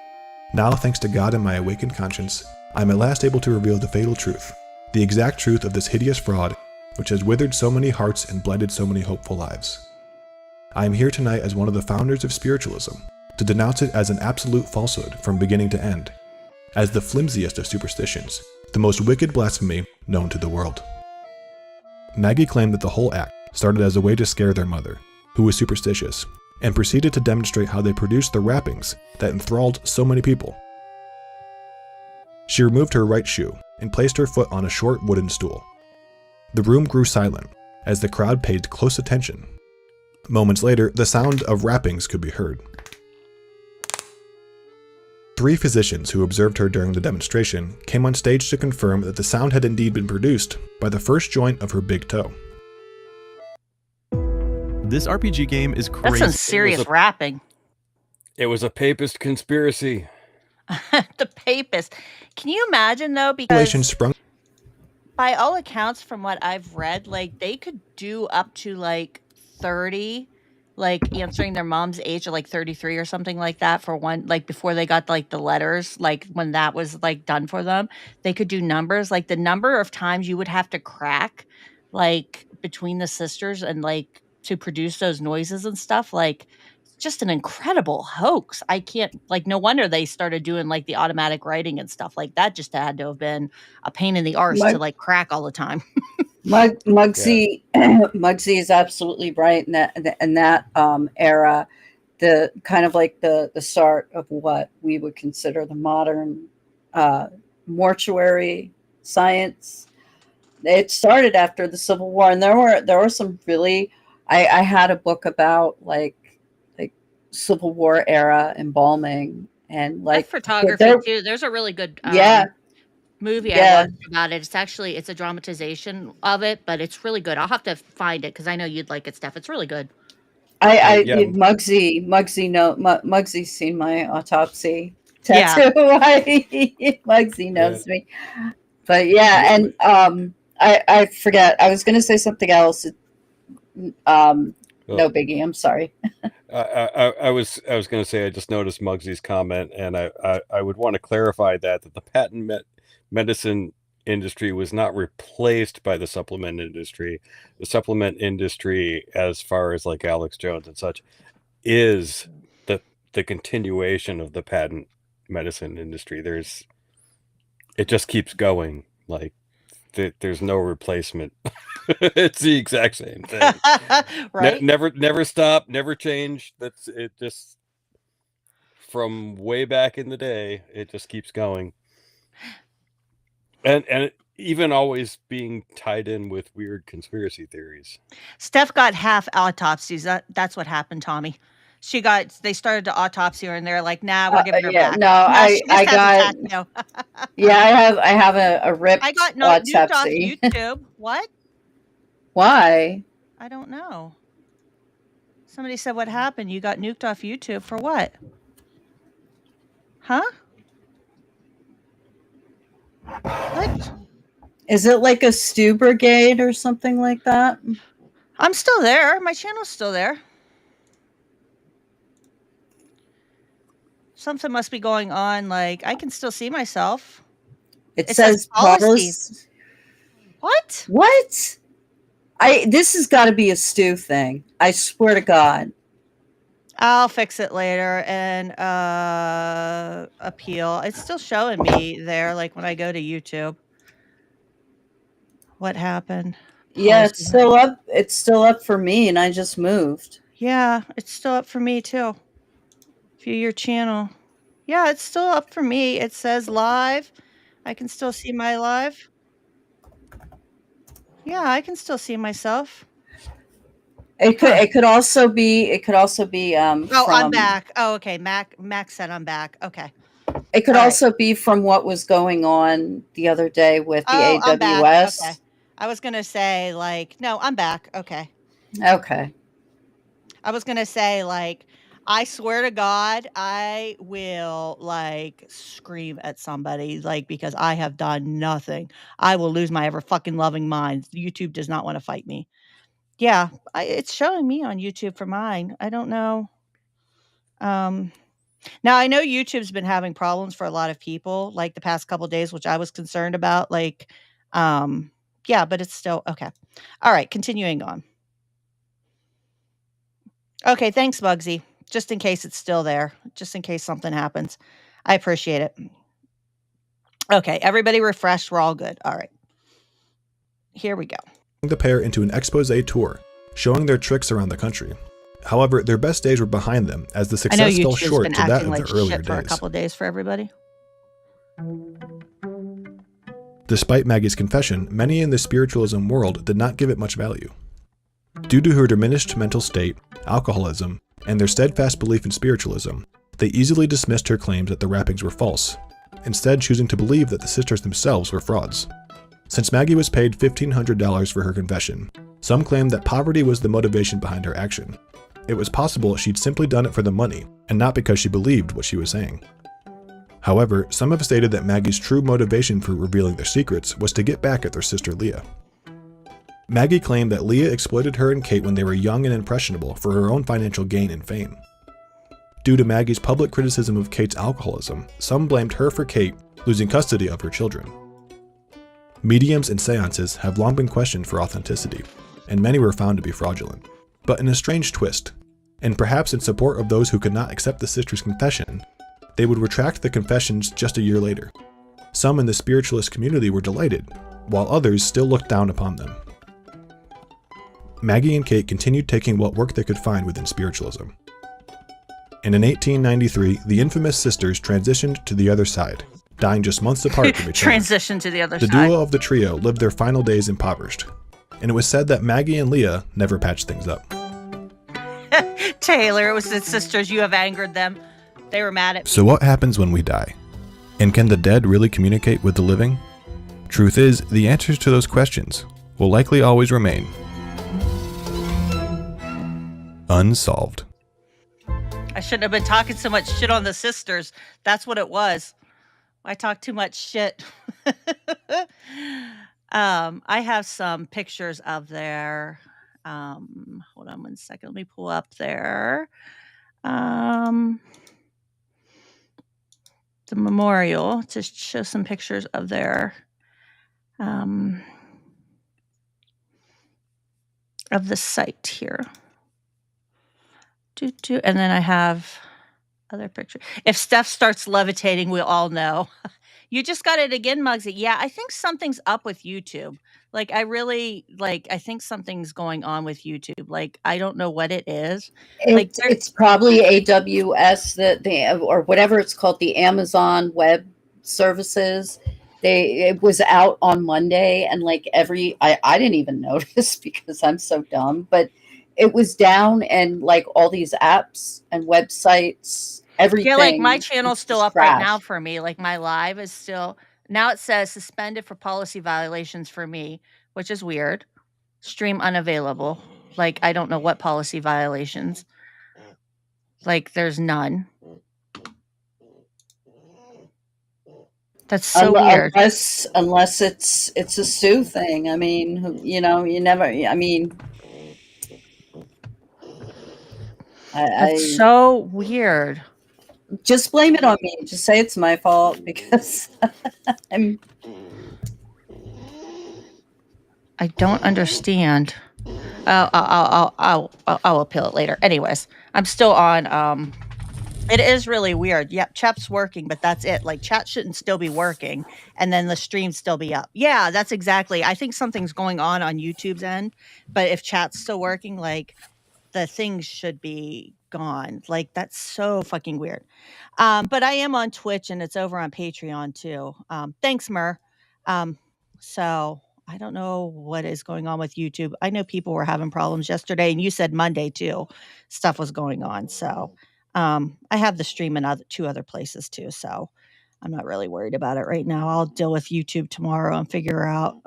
Now, thanks to God and my awakened conscience, I am at last able to reveal the fatal truth, the exact truth of this hideous fraud which has withered so many hearts and blighted so many hopeful lives. I am here tonight as one of the founders of spiritualism, to denounce it as an absolute falsehood from beginning to end, as the flimsiest of superstitions, the most wicked blasphemy known to the world." Maggie claimed that the whole act started as a way to scare their mother, who was superstitious, and proceeded to demonstrate how they produced the wrappings that enthralled so many people. She removed her right shoe and placed her foot on a short wooden stool. The room grew silent as the crowd paid close attention. Moments later, the sound of wrappings could be heard. 3 physicians who observed her during the demonstration came on stage to confirm that the sound had indeed been produced by the first joint of her big toe. This RPG game is crazy. That's some serious rapping. It was a papist conspiracy. The papist. Can you imagine though? Revelation Because sprung by all accounts, from what I've read, like they could do up to like 30, like answering their mom's age of like 33 or something like that for one, like before they got like the letters, like when that was like done for them, they could do numbers, like the number of times you would have to crack like between the sisters and like to produce those noises and stuff, like just an incredible hoax. I can't, like, no wonder they started doing like the automatic writing and stuff like that. Just had to have been a pain in the arse to like crack all the time. Muggsy Muggsy is absolutely right in that era, the kind of like the start of what we would consider the modern mortuary science. It started after the Civil War, and there were some really. I had a book about like Civil War era embalming and like photography too. There's a really good movie I watched about it. It's a dramatization of it, but it's really good. I'll have to find it because I know you'd like it, Steph. It's really good. Muggsy's seen my autopsy tattoo. Muggsy knows me. But yeah, and I forget. I was going to say something else. No biggie. I'm sorry. I was going to say I just noticed Muggsy's comment, and I would want to clarify that the patent medicine industry was not replaced by the supplement industry. The supplement industry, as far as like Alex Jones and such, is the continuation of the patent medicine industry. It just keeps going. Like there's no replacement. It's the exact same thing. Right? Never stop, never change. That's it. Just from way back in the day, it just keeps going. And even always being tied in with weird conspiracy theories. Steph got half autopsies. That's what happened, Tommy. They started to autopsy her and they're like, nah, we're giving her back. No, I got I have a ripped I got nuked off autopsy. YouTube. What? Why? I don't know. Somebody said, what happened? You got nuked off YouTube for what? Huh? What? Is it like a stew brigade or something like that? I'm still there. My channel's still there. Something must be going on. Like, I can still see myself. It says policies. What? What? This has got to be a stew thing. I swear to God. I'll fix it later and appeal. It's still showing me there, like when I go to YouTube. What happened? Yeah, it's still up. It's still up for me, and I just moved. Yeah, it's still up for me too. View your channel. Yeah, it's still up for me. It says live. I can still see my live. Yeah, I can still see myself. It could also be I'm back. Oh, okay. Mac said I'm back. Okay. It could also be from what was going on the other day with the AWS. I'm back. Okay. I was gonna say no, I'm back. Okay. Okay. I was gonna say I swear to God, I will like scream at somebody like because I have done nothing. I will lose my ever fucking loving mind. YouTube does not want to fight me. Yeah, it's showing me on YouTube for mine. I don't know. Um, Now I know YouTube's been having problems for a lot of people like the past couple days, which I was concerned about. Like, yeah, but it's still okay. All right, continuing on. Okay, thanks, Bugsy. Just in case it's still there, just in case something happens. I appreciate it. Okay, everybody refreshed. We're all good. All right. Here we go. The pair into an expose tour, showing their tricks around the country. However, their best days were behind them, as the I know success fell YouTube's short been to that acting of like their earlier shit for a days. couple of days for everybody. Despite Maggie's confession, many in the spiritualism world did not give it much value. Due to her diminished mental state, alcoholism, and their steadfast belief in spiritualism, they easily dismissed her claims that the rappings were false, instead choosing to believe that the sisters themselves were frauds. Since Maggie was paid $1,500 for her confession, some claimed that poverty was the motivation behind her action. It was possible she'd simply done it for the money, and not because she believed what she was saying. However, some have stated that Maggie's true motivation for revealing their secrets was to get back at their sister Leah. Maggie claimed that Leah exploited her and Kate when they were young and impressionable for her own financial gain and fame. Due to Maggie's public criticism of Kate's alcoholism, some blamed her for Kate losing custody of her children. Mediums and seances have long been questioned for authenticity, and many were found to be fraudulent. But in a strange twist, and perhaps in support of those who could not accept the sisters' confession, they would retract the confessions just a year later. Some in the spiritualist community were delighted, while others still looked down upon them. Maggie and Kate continued taking what work they could find within spiritualism. And in 1893, the infamous sisters transitioned to the other side, dying just months apart from each other. Transition to the other The side. duo of the trio lived their final days impoverished, and it was said that Maggie and Leah never patched things up. Taylor, it was the sisters. You have angered them. They were mad at me. So what happens when we die? And can the dead really communicate with the living? Truth is, the answers to those questions will likely always remain unsolved. I shouldn't have been talking so much shit on the sisters. That's what it was. I talked too much shit. I have some pictures of their. Hold on 1 second. Let me pull up their. The memorial to show some pictures of their. Of the site here. And then I have other pictures. If Steph starts levitating, we'll all know. You just got it again, Muggsy. Yeah, I think something's up with YouTube. Like, I think something's going on with YouTube. Like, I don't know what it is. Like, It's probably AWS, or whatever it's called, the Amazon Web Services. It was out on Monday, and like I didn't even notice because I'm so dumb, but it was down, and like all these apps and websites, everything. yeah, like my channel's still just up right now crashed. for me. Like my live is still now it says suspended for policy violations for me, which is weird. Stream unavailable. Like I don't know what policy violations. Like there's none. That's so weird. Unless it's a Sue thing. I mean, you never. I mean, That's so weird. Just blame it on me. Just say it's my fault because I don't understand. I'll appeal it later. Anyways, I'm still on. It is really weird. Yep, chat's working, but that's it. Like chat shouldn't still be working, and then the stream still be up. Yeah, that's exactly. I think something's going on YouTube's end, but if chat's still working, like the things should be gone. Like that's so fucking weird. But I am on Twitch and it's over on Patreon too. Thanks, Mer. So I don't know what is going on with YouTube. I know people were having problems yesterday, and you said Monday too. Stuff was going on. So I have the stream in two other places too. So I'm not really worried about it right now. I'll deal with YouTube tomorrow and figure out.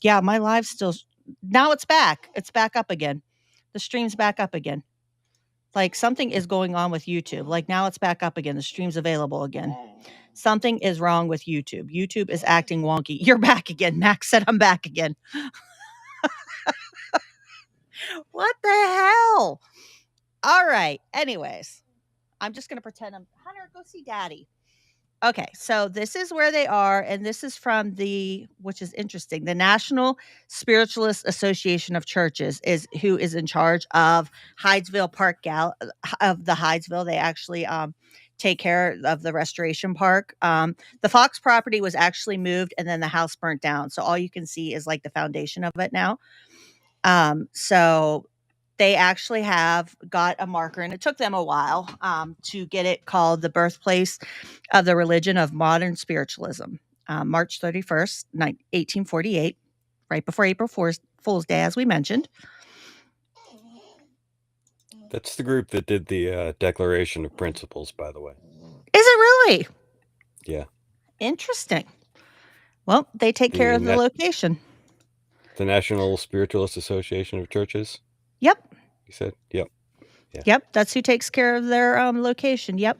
Yeah, my live's still now it's back. It's back up again. The stream's back up again. Like something is going on with YouTube. Like now it's back up again. The stream's available again. Something is wrong with YouTube. YouTube is acting wonky. You're back again. Max said I'm back again. What the hell? All right. Anyways, I'm just going to pretend Hunter, go see daddy. Okay, so this is where they are, and this is from which is interesting, the National Spiritualist Association of Churches is who is in charge of Hydesville of the Hydesville. They actually take care of the restoration park. The Fox property was actually moved, and then the house burnt down. So all you can see is like the foundation of it now. So they actually have got a marker, and it took them a while to get it called the birthplace of the religion of modern spiritualism. March 31st, 1848, right before April Fool's Day, as we mentioned. That's the group that did the Declaration of Principles, by the way. Is it really? Yeah. Interesting. Well, they take care of the location. The National Spiritualist Association of Churches? Yep. You said? Yep. Yeah. Yep, that's who takes care of their location. Yep.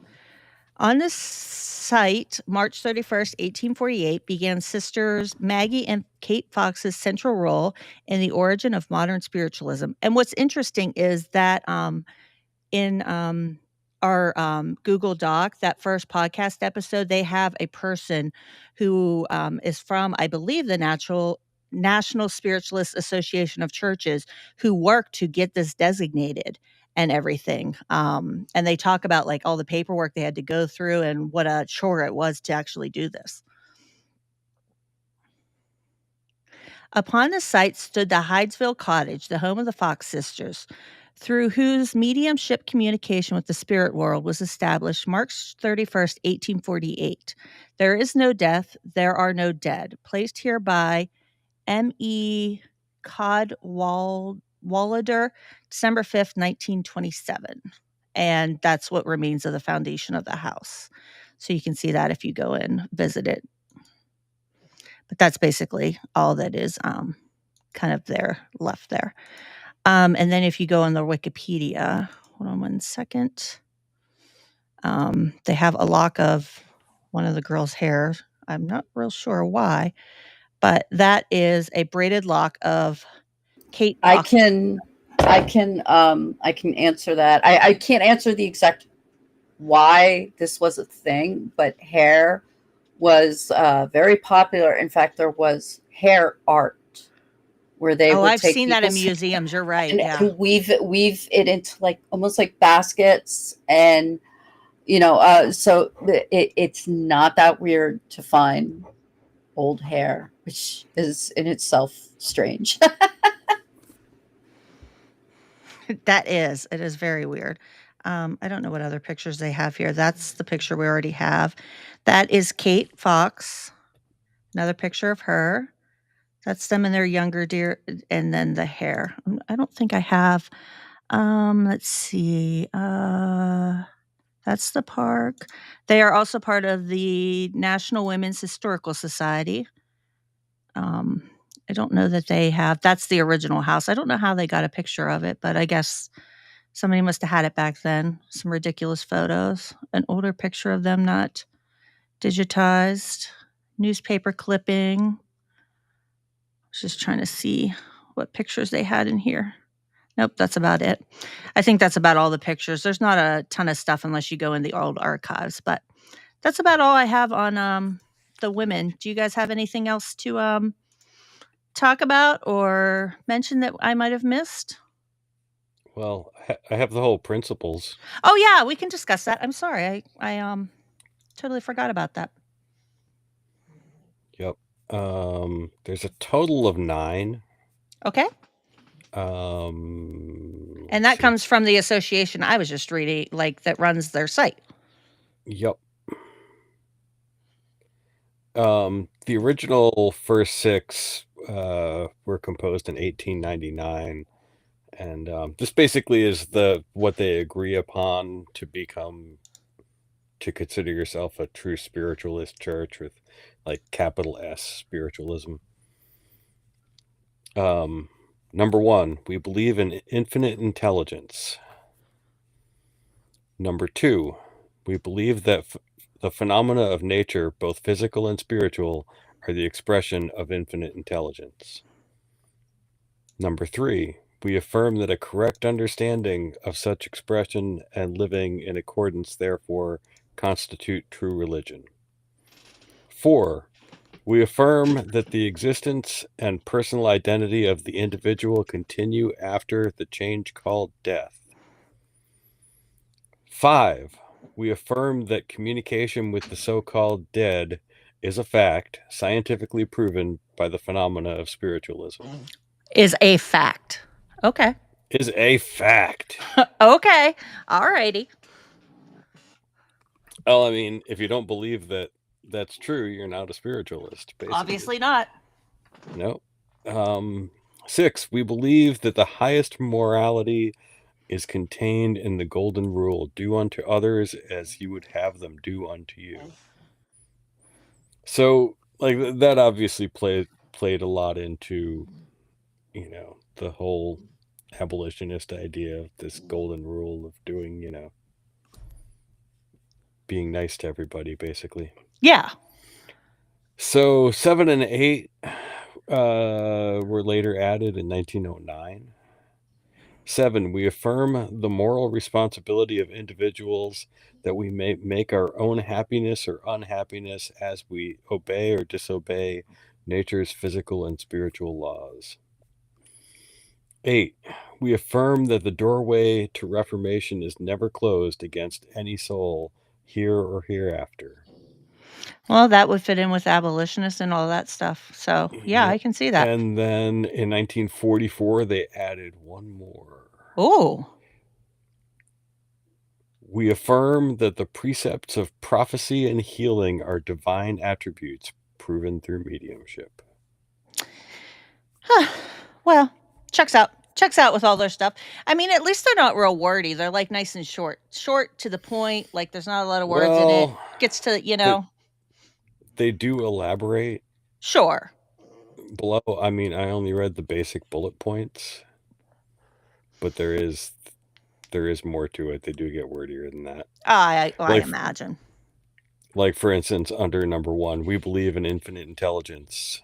On this site, March 31st, 1848, began Sisters Maggie and Kate Fox's central role in the origin of modern spiritualism. And what's interesting is that in our Google Doc, that first podcast episode, they have a person who is from, I believe, the National Spiritualist Association of Churches who worked to get this designated and everything. And they talk about like all the paperwork they had to go through and what a chore it was to actually do this. Upon the site stood the Hydesville Cottage, the home of the Fox sisters, through whose mediumship communication with the spirit world was established March 31st, 1848. There is no death, there are no dead. Placed here by M.E. Cadwallader, December 5th, 1927. And that's what remains of the foundation of the house. So you can see that if you go and visit it. But that's basically all that is kind of there, left there. And then if you go on the Wikipedia, hold on one second. They have a lock of one of the girls' hair. I'm not real sure why, but that is a braided lock of Kate. I can answer that. I can't answer the exact why this was a thing, but hair was very popular. In fact, there was hair art where they would I've take seen that in museums. You're right. And weave it into like almost like baskets, and so it's not that weird to find old hair, which is in itself strange. It is very weird. I don't know what other pictures they have here. That's the picture we already have. That is Kate Fox. Another picture of her. That's them in their younger deer, and then the hair. I don't think I have. Let's see. That's the park. They are also part of the National Women's Historical Society. I don't know that they have. That's the original house. I don't know how they got a picture of it, but I guess somebody must have had it back then. Some ridiculous photos. An older picture of them not digitized. Newspaper clipping. Just trying to see what pictures they had in here. Nope, that's about it. I think that's about all the pictures. There's not a ton of stuff unless you go in the old archives, but that's about all I have on the women. Do you guys have anything else to talk about or mention that I might have missed? Well, I have the whole principles. Oh yeah, we can discuss that. I'm sorry. I totally forgot about that. Yep. There's a total of 9. Okay. And that comes from the association I was just reading, like that runs their site. Yep. The original first 6 were composed in 1899, and this basically is what they agree upon to consider yourself a true spiritualist church with like capital S spiritualism. Number 1, we believe in infinite intelligence. Number 2, we believe that the phenomena of nature, both physical and spiritual, are the expression of infinite intelligence. Number 3, we affirm that a correct understanding of such expression and living in accordance, therefore, constitute true religion. 4, we affirm that the existence and personal identity of the individual continue after the change called death. 5, we affirm that communication with the so-called dead is a fact, scientifically proven by the phenomena of spiritualism. Is a fact. Okay. Is a fact. Okay. All righty. Well, I mean, if you don't believe that that's true, you're not a spiritualist, basically. Obviously not. No. 6, we believe that the highest morality is contained in the golden rule, do unto others as you would have them do unto you. So, like, that obviously played a lot into, the whole abolitionist idea of this golden rule of doing, being nice to everybody, basically. Yeah. So 7 and 8 were later added in 1909. 7, we affirm the moral responsibility of individuals that we may make our own happiness or unhappiness as we obey or disobey nature's physical and spiritual laws. 8, we affirm that the doorway to reformation is never closed against any soul, here or hereafter. Well, that would fit in with abolitionists and all that stuff. So, yeah, Yep. I can see that. And then in 1944, they added one more. Oh. We affirm that the precepts of prophecy and healing are divine attributes proven through mediumship. Well, checks out. Checks out with all their stuff. I mean, at least they're not real wordy. They're like nice and short. Short to the point. Like there's not a lot of words in it. Gets to, They do elaborate. Sure. Below, I mean, I only read the basic bullet points, but there is more to it. They do get wordier than that. I imagine. Like, for instance, under number 1, we believe in infinite intelligence.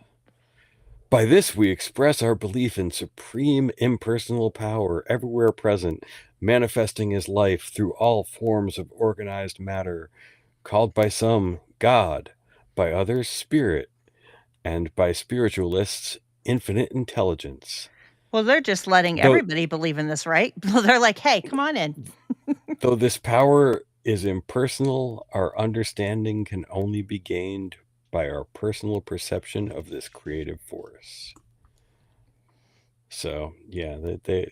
By this, we express our belief in supreme impersonal power everywhere present, manifesting as life through all forms of organized matter, called by some God, by others spirit, and by spiritualists infinite intelligence. Well, they're just letting everybody believe in this, right? They're like, hey, come on in. Though this power is impersonal, our understanding can only be gained by our personal perception of this creative force. So, yeah, they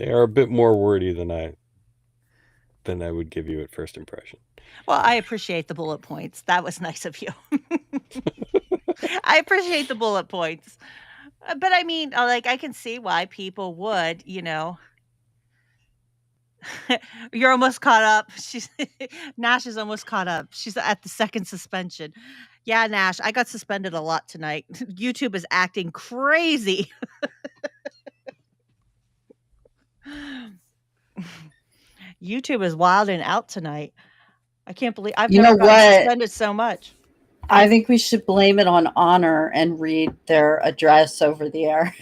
are a bit more wordy than I would give you at first impression. Well, I appreciate the bullet points. That was nice of you. I appreciate the bullet points. But I mean, like, I can see why people would, You're almost caught up. Nash is almost caught up. She's at the second suspension. Yeah, Nash, I got suspended a lot tonight. YouTube is acting crazy. YouTube is wild and out tonight. I can't believe I've never gotten suspended so much. I think we should blame it on Honor and read their address over the air.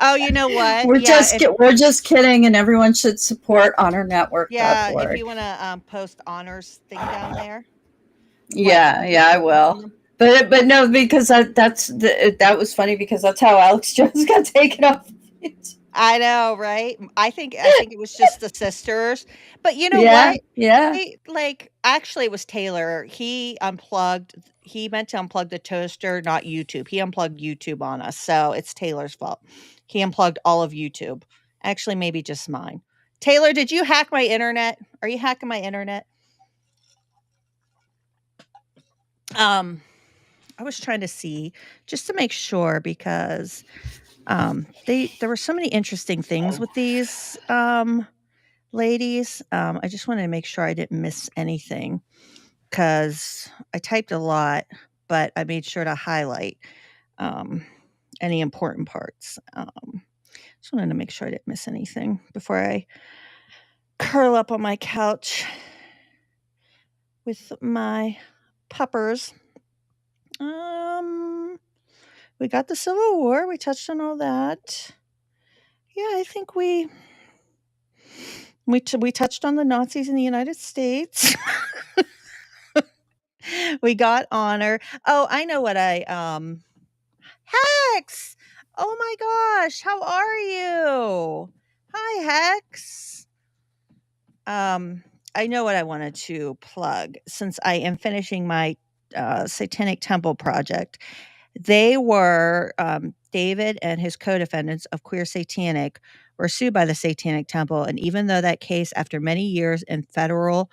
Oh, you know what? We're just kidding, and everyone should support Honor Network. Yeah, if you want to post Honor's thing down there. Yeah, I will. But no, because that was funny because that's how Alex Jones got taken off. I know, right? I think it was just the sisters. But you know what? Yeah. Actually, it was Taylor. He meant to unplug the toaster, not YouTube. He unplugged YouTube on us. So it's Taylor's fault. He unplugged all of YouTube. Actually, maybe just mine. Taylor, did you hack my internet? Are you hacking my internet? I was trying to see just to make sure because there were so many interesting things with these ladies. I just wanted to make sure I didn't miss anything because I typed a lot, but I made sure to highlight any important parts. Just wanted to make sure I didn't miss anything before I curl up on my couch with my puppers. We got the Civil War. We touched on all that. Yeah, I think we touched on the Nazis in the United States. We got honor. Oh, I know what Hex! Oh my gosh, how are you? Hi, Hex. I know what I wanted to plug since I am finishing my Satanic Temple project. They were David and his co-defendants of Queer Satanic were sued by the Satanic Temple, and even though that case, after many years in federal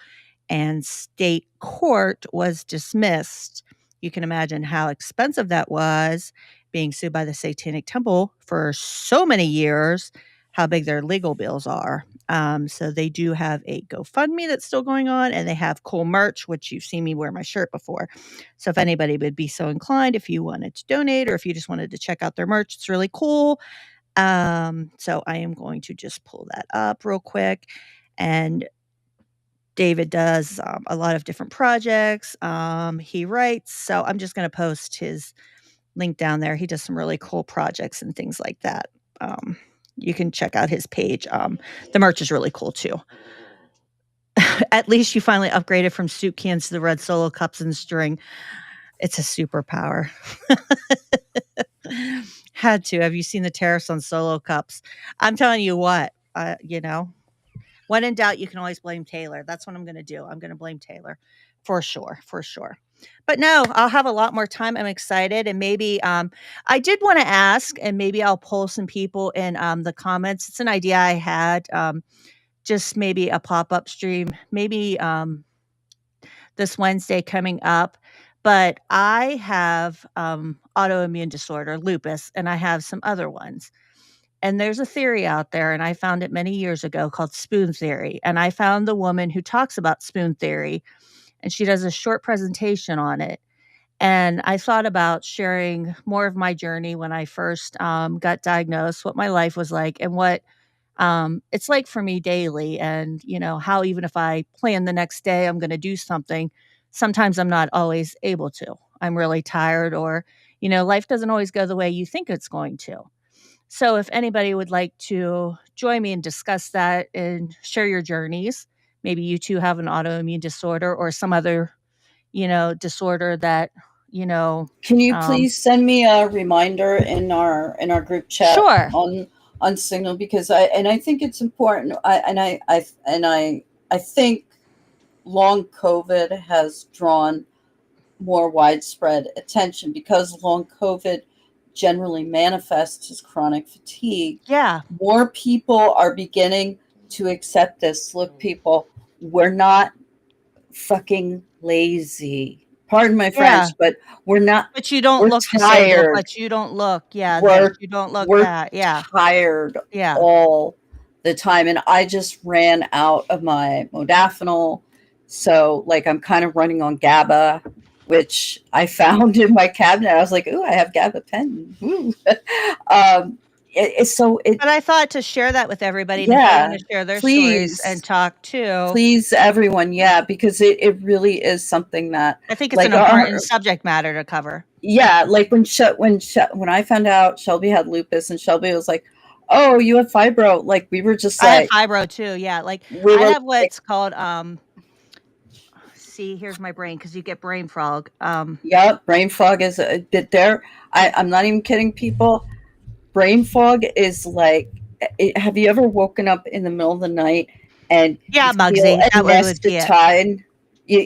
and state court, was dismissed, you can imagine how expensive that was, being sued by the Satanic Temple for so many years, how big their legal bills are. So they do have a GoFundMe that's still going on, and they have cool merch, which you've seen me wear my shirt before. So if anybody would be so inclined, if you wanted to donate or if you just wanted to check out their merch, it's really cool. So I am going to just pull that up real quick. And David does a lot of different projects. He writes, so I'm just going to post his link down there. He does some really cool projects and things like that. You can check out his page. The merch is really cool too. At least you finally upgraded from soup cans to the red Solo cups and string. It's a superpower. Had to. Have you seen the tariffs on Solo cups? I'm telling you what, when in doubt, you can always blame Taylor. That's what I'm going to do. I'm going to blame Taylor for sure. But no, I'll have a lot more time. I'm excited. And maybe I did want to ask, and maybe I'll poll some people in the comments. It's an idea I had, just maybe a pop-up stream, maybe this Wednesday coming up. But I have autoimmune disorder, lupus, and I have some other ones. And there's a theory out there, and I found it many years ago, called spoon theory. And I found the woman who talks about spoon theory, and she does a short presentation on it. And I thought about sharing more of my journey when I first got diagnosed, what my life was like, and what it's like for me daily. And, how even if I plan the next day, I'm going to do something, sometimes I'm not always able to. I'm really tired, or, life doesn't always go the way you think it's going to. So if anybody would like to join me and discuss that and share your journeys, maybe you too have an autoimmune disorder or some other, disorder that, Can you please send me a reminder in our group chat Sure. on Signal, because I think it's important. I think long COVID has drawn more widespread attention because long COVID generally manifests as chronic fatigue. Yeah. More people are beginning to accept this. Look, people, we're not fucking lazy. Pardon my French, but we're not. But you don't look tired. disabled, but you don't look. Yeah. You don't look that. Yeah. Tired. Yeah. All the time. And I just ran out of my modafinil. So I'm kind of running on GABA, which I found in my cabinet. I was like, ooh, I have gabapentin. But I thought to share that with everybody, to want to share their stories and talk too. Please, everyone, because it really is something that I think it's an important subject matter to cover. Yeah, when I found out Shelby had lupus, and Shelby was like, "Oh, you have fibro." We were just I have fibro too. Yeah, I have what's called see, here's my brain, because you get brain fog. Yep, brain fog is a bit there. I'm not even kidding, people. Brain fog is have you ever woken up in the middle of the night and Muggsy, that would be it.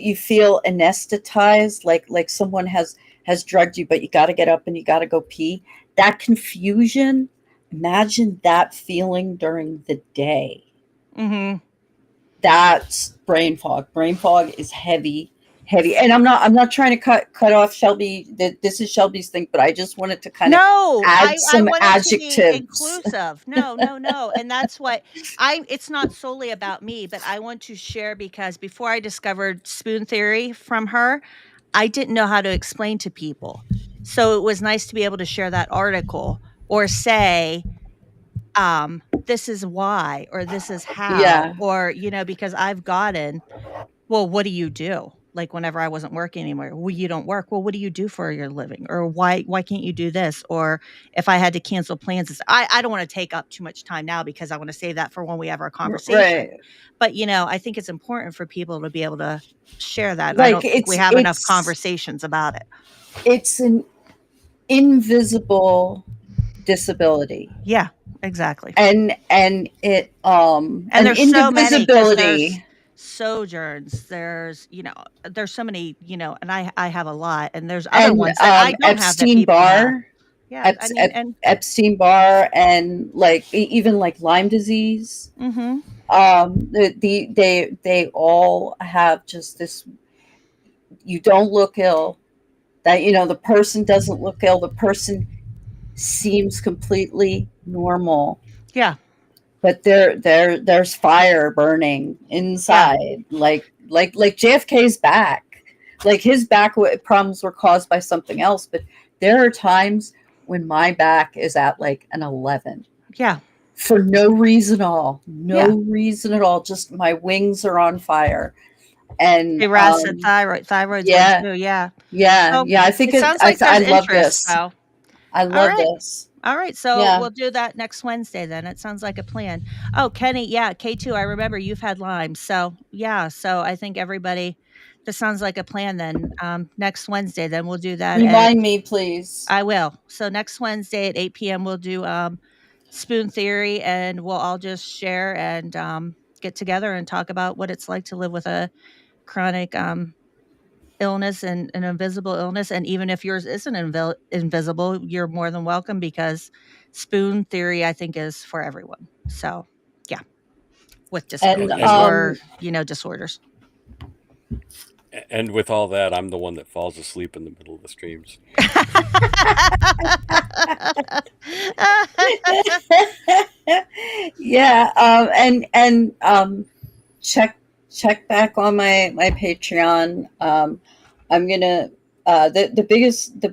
You feel anesthetized, like someone has drugged you, but you got to get up and you got to go pee. That confusion, imagine that feeling during the day. Mm-hmm. That's brain fog. Brain fog is heavy. And I'm not trying to cut off Shelby. This is Shelby's thing, but I just wanted to kind of add some adjectives. To be inclusive. No. And that's what it's not solely about me, but I want to share, because before I discovered spoon theory from her, I didn't know how to explain to people. So it was nice to be able to share that article, or say, this is why, or this is how, Yeah. or, because I've gotten, well, what do you do? Like whenever I wasn't working anymore, well, you don't work. Well, what do you do for your living? Or why can't you do this? Or if I had to cancel plans, I don't want to take up too much time now because I want to save that for when we have our conversation. Right. But, I think it's important for people to be able to share that. And I Like, don't think we have enough conversations about it. It's an invisible disability. Yeah, exactly. And it And an there's so many, 'cause indivisibility. there's sojourns, there's there's so many, and I have a lot, and there's other And ones that I don't have that people have. Yeah, I mean, and Epstein-Barr, and like even like Lyme disease. mhm. They all have just this. You don't look ill. That the person doesn't look ill. The person seems completely normal. Yeah. But there's fire burning inside. Yeah. Like JFK's back. Like his back problems were caused by something else. But there are times when my back is at like an 11. Yeah. For no reason at all. No reason at all. Just my wings are on fire. And thyroid's yeah, one too. Yeah. Yeah. So I think it sounds like I there's love interest. this. So I love this. all right, so Yeah. we'll do that next Wednesday then. It sounds like a plan. Oh, Kenny, yeah, K2, I remember you've had Lyme. So, yeah, so I think everybody, this sounds like a plan then. Next Wednesday, then we'll do that. Remind me, please. I will. So next Wednesday at 8 p.m., we'll do Spoon Theory, and we'll all just share and get together and talk about what it's like to live with a chronic illness and an invisible illness. And even if yours isn't invisible, you're more than welcome, because Spoon Theory, I think, is for everyone. So yeah, with disabilities or disorders. And with all that, I'm the one that falls asleep in the middle of the streams. Yeah, and check back on my Patreon. I'm gonna the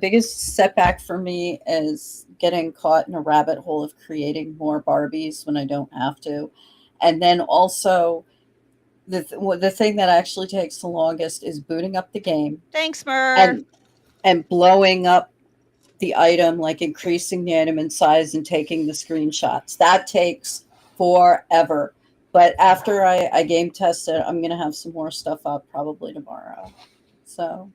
biggest setback for me is getting caught in a rabbit hole of creating more Barbies when I don't have to, and then also the thing that actually takes the longest is booting up the game. Thanks, Mer. And blowing up the item, like increasing the item in size and taking the screenshots. That takes forever. But after I game test it, I'm going to have some more stuff up probably tomorrow. So.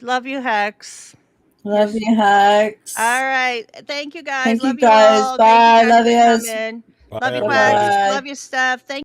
Love you, Hex. Love you, Hex. All right. Thank you, guys. Thank Love you guys. all. Bye. Love you, Love you, Hex. Love you, Steph. Thank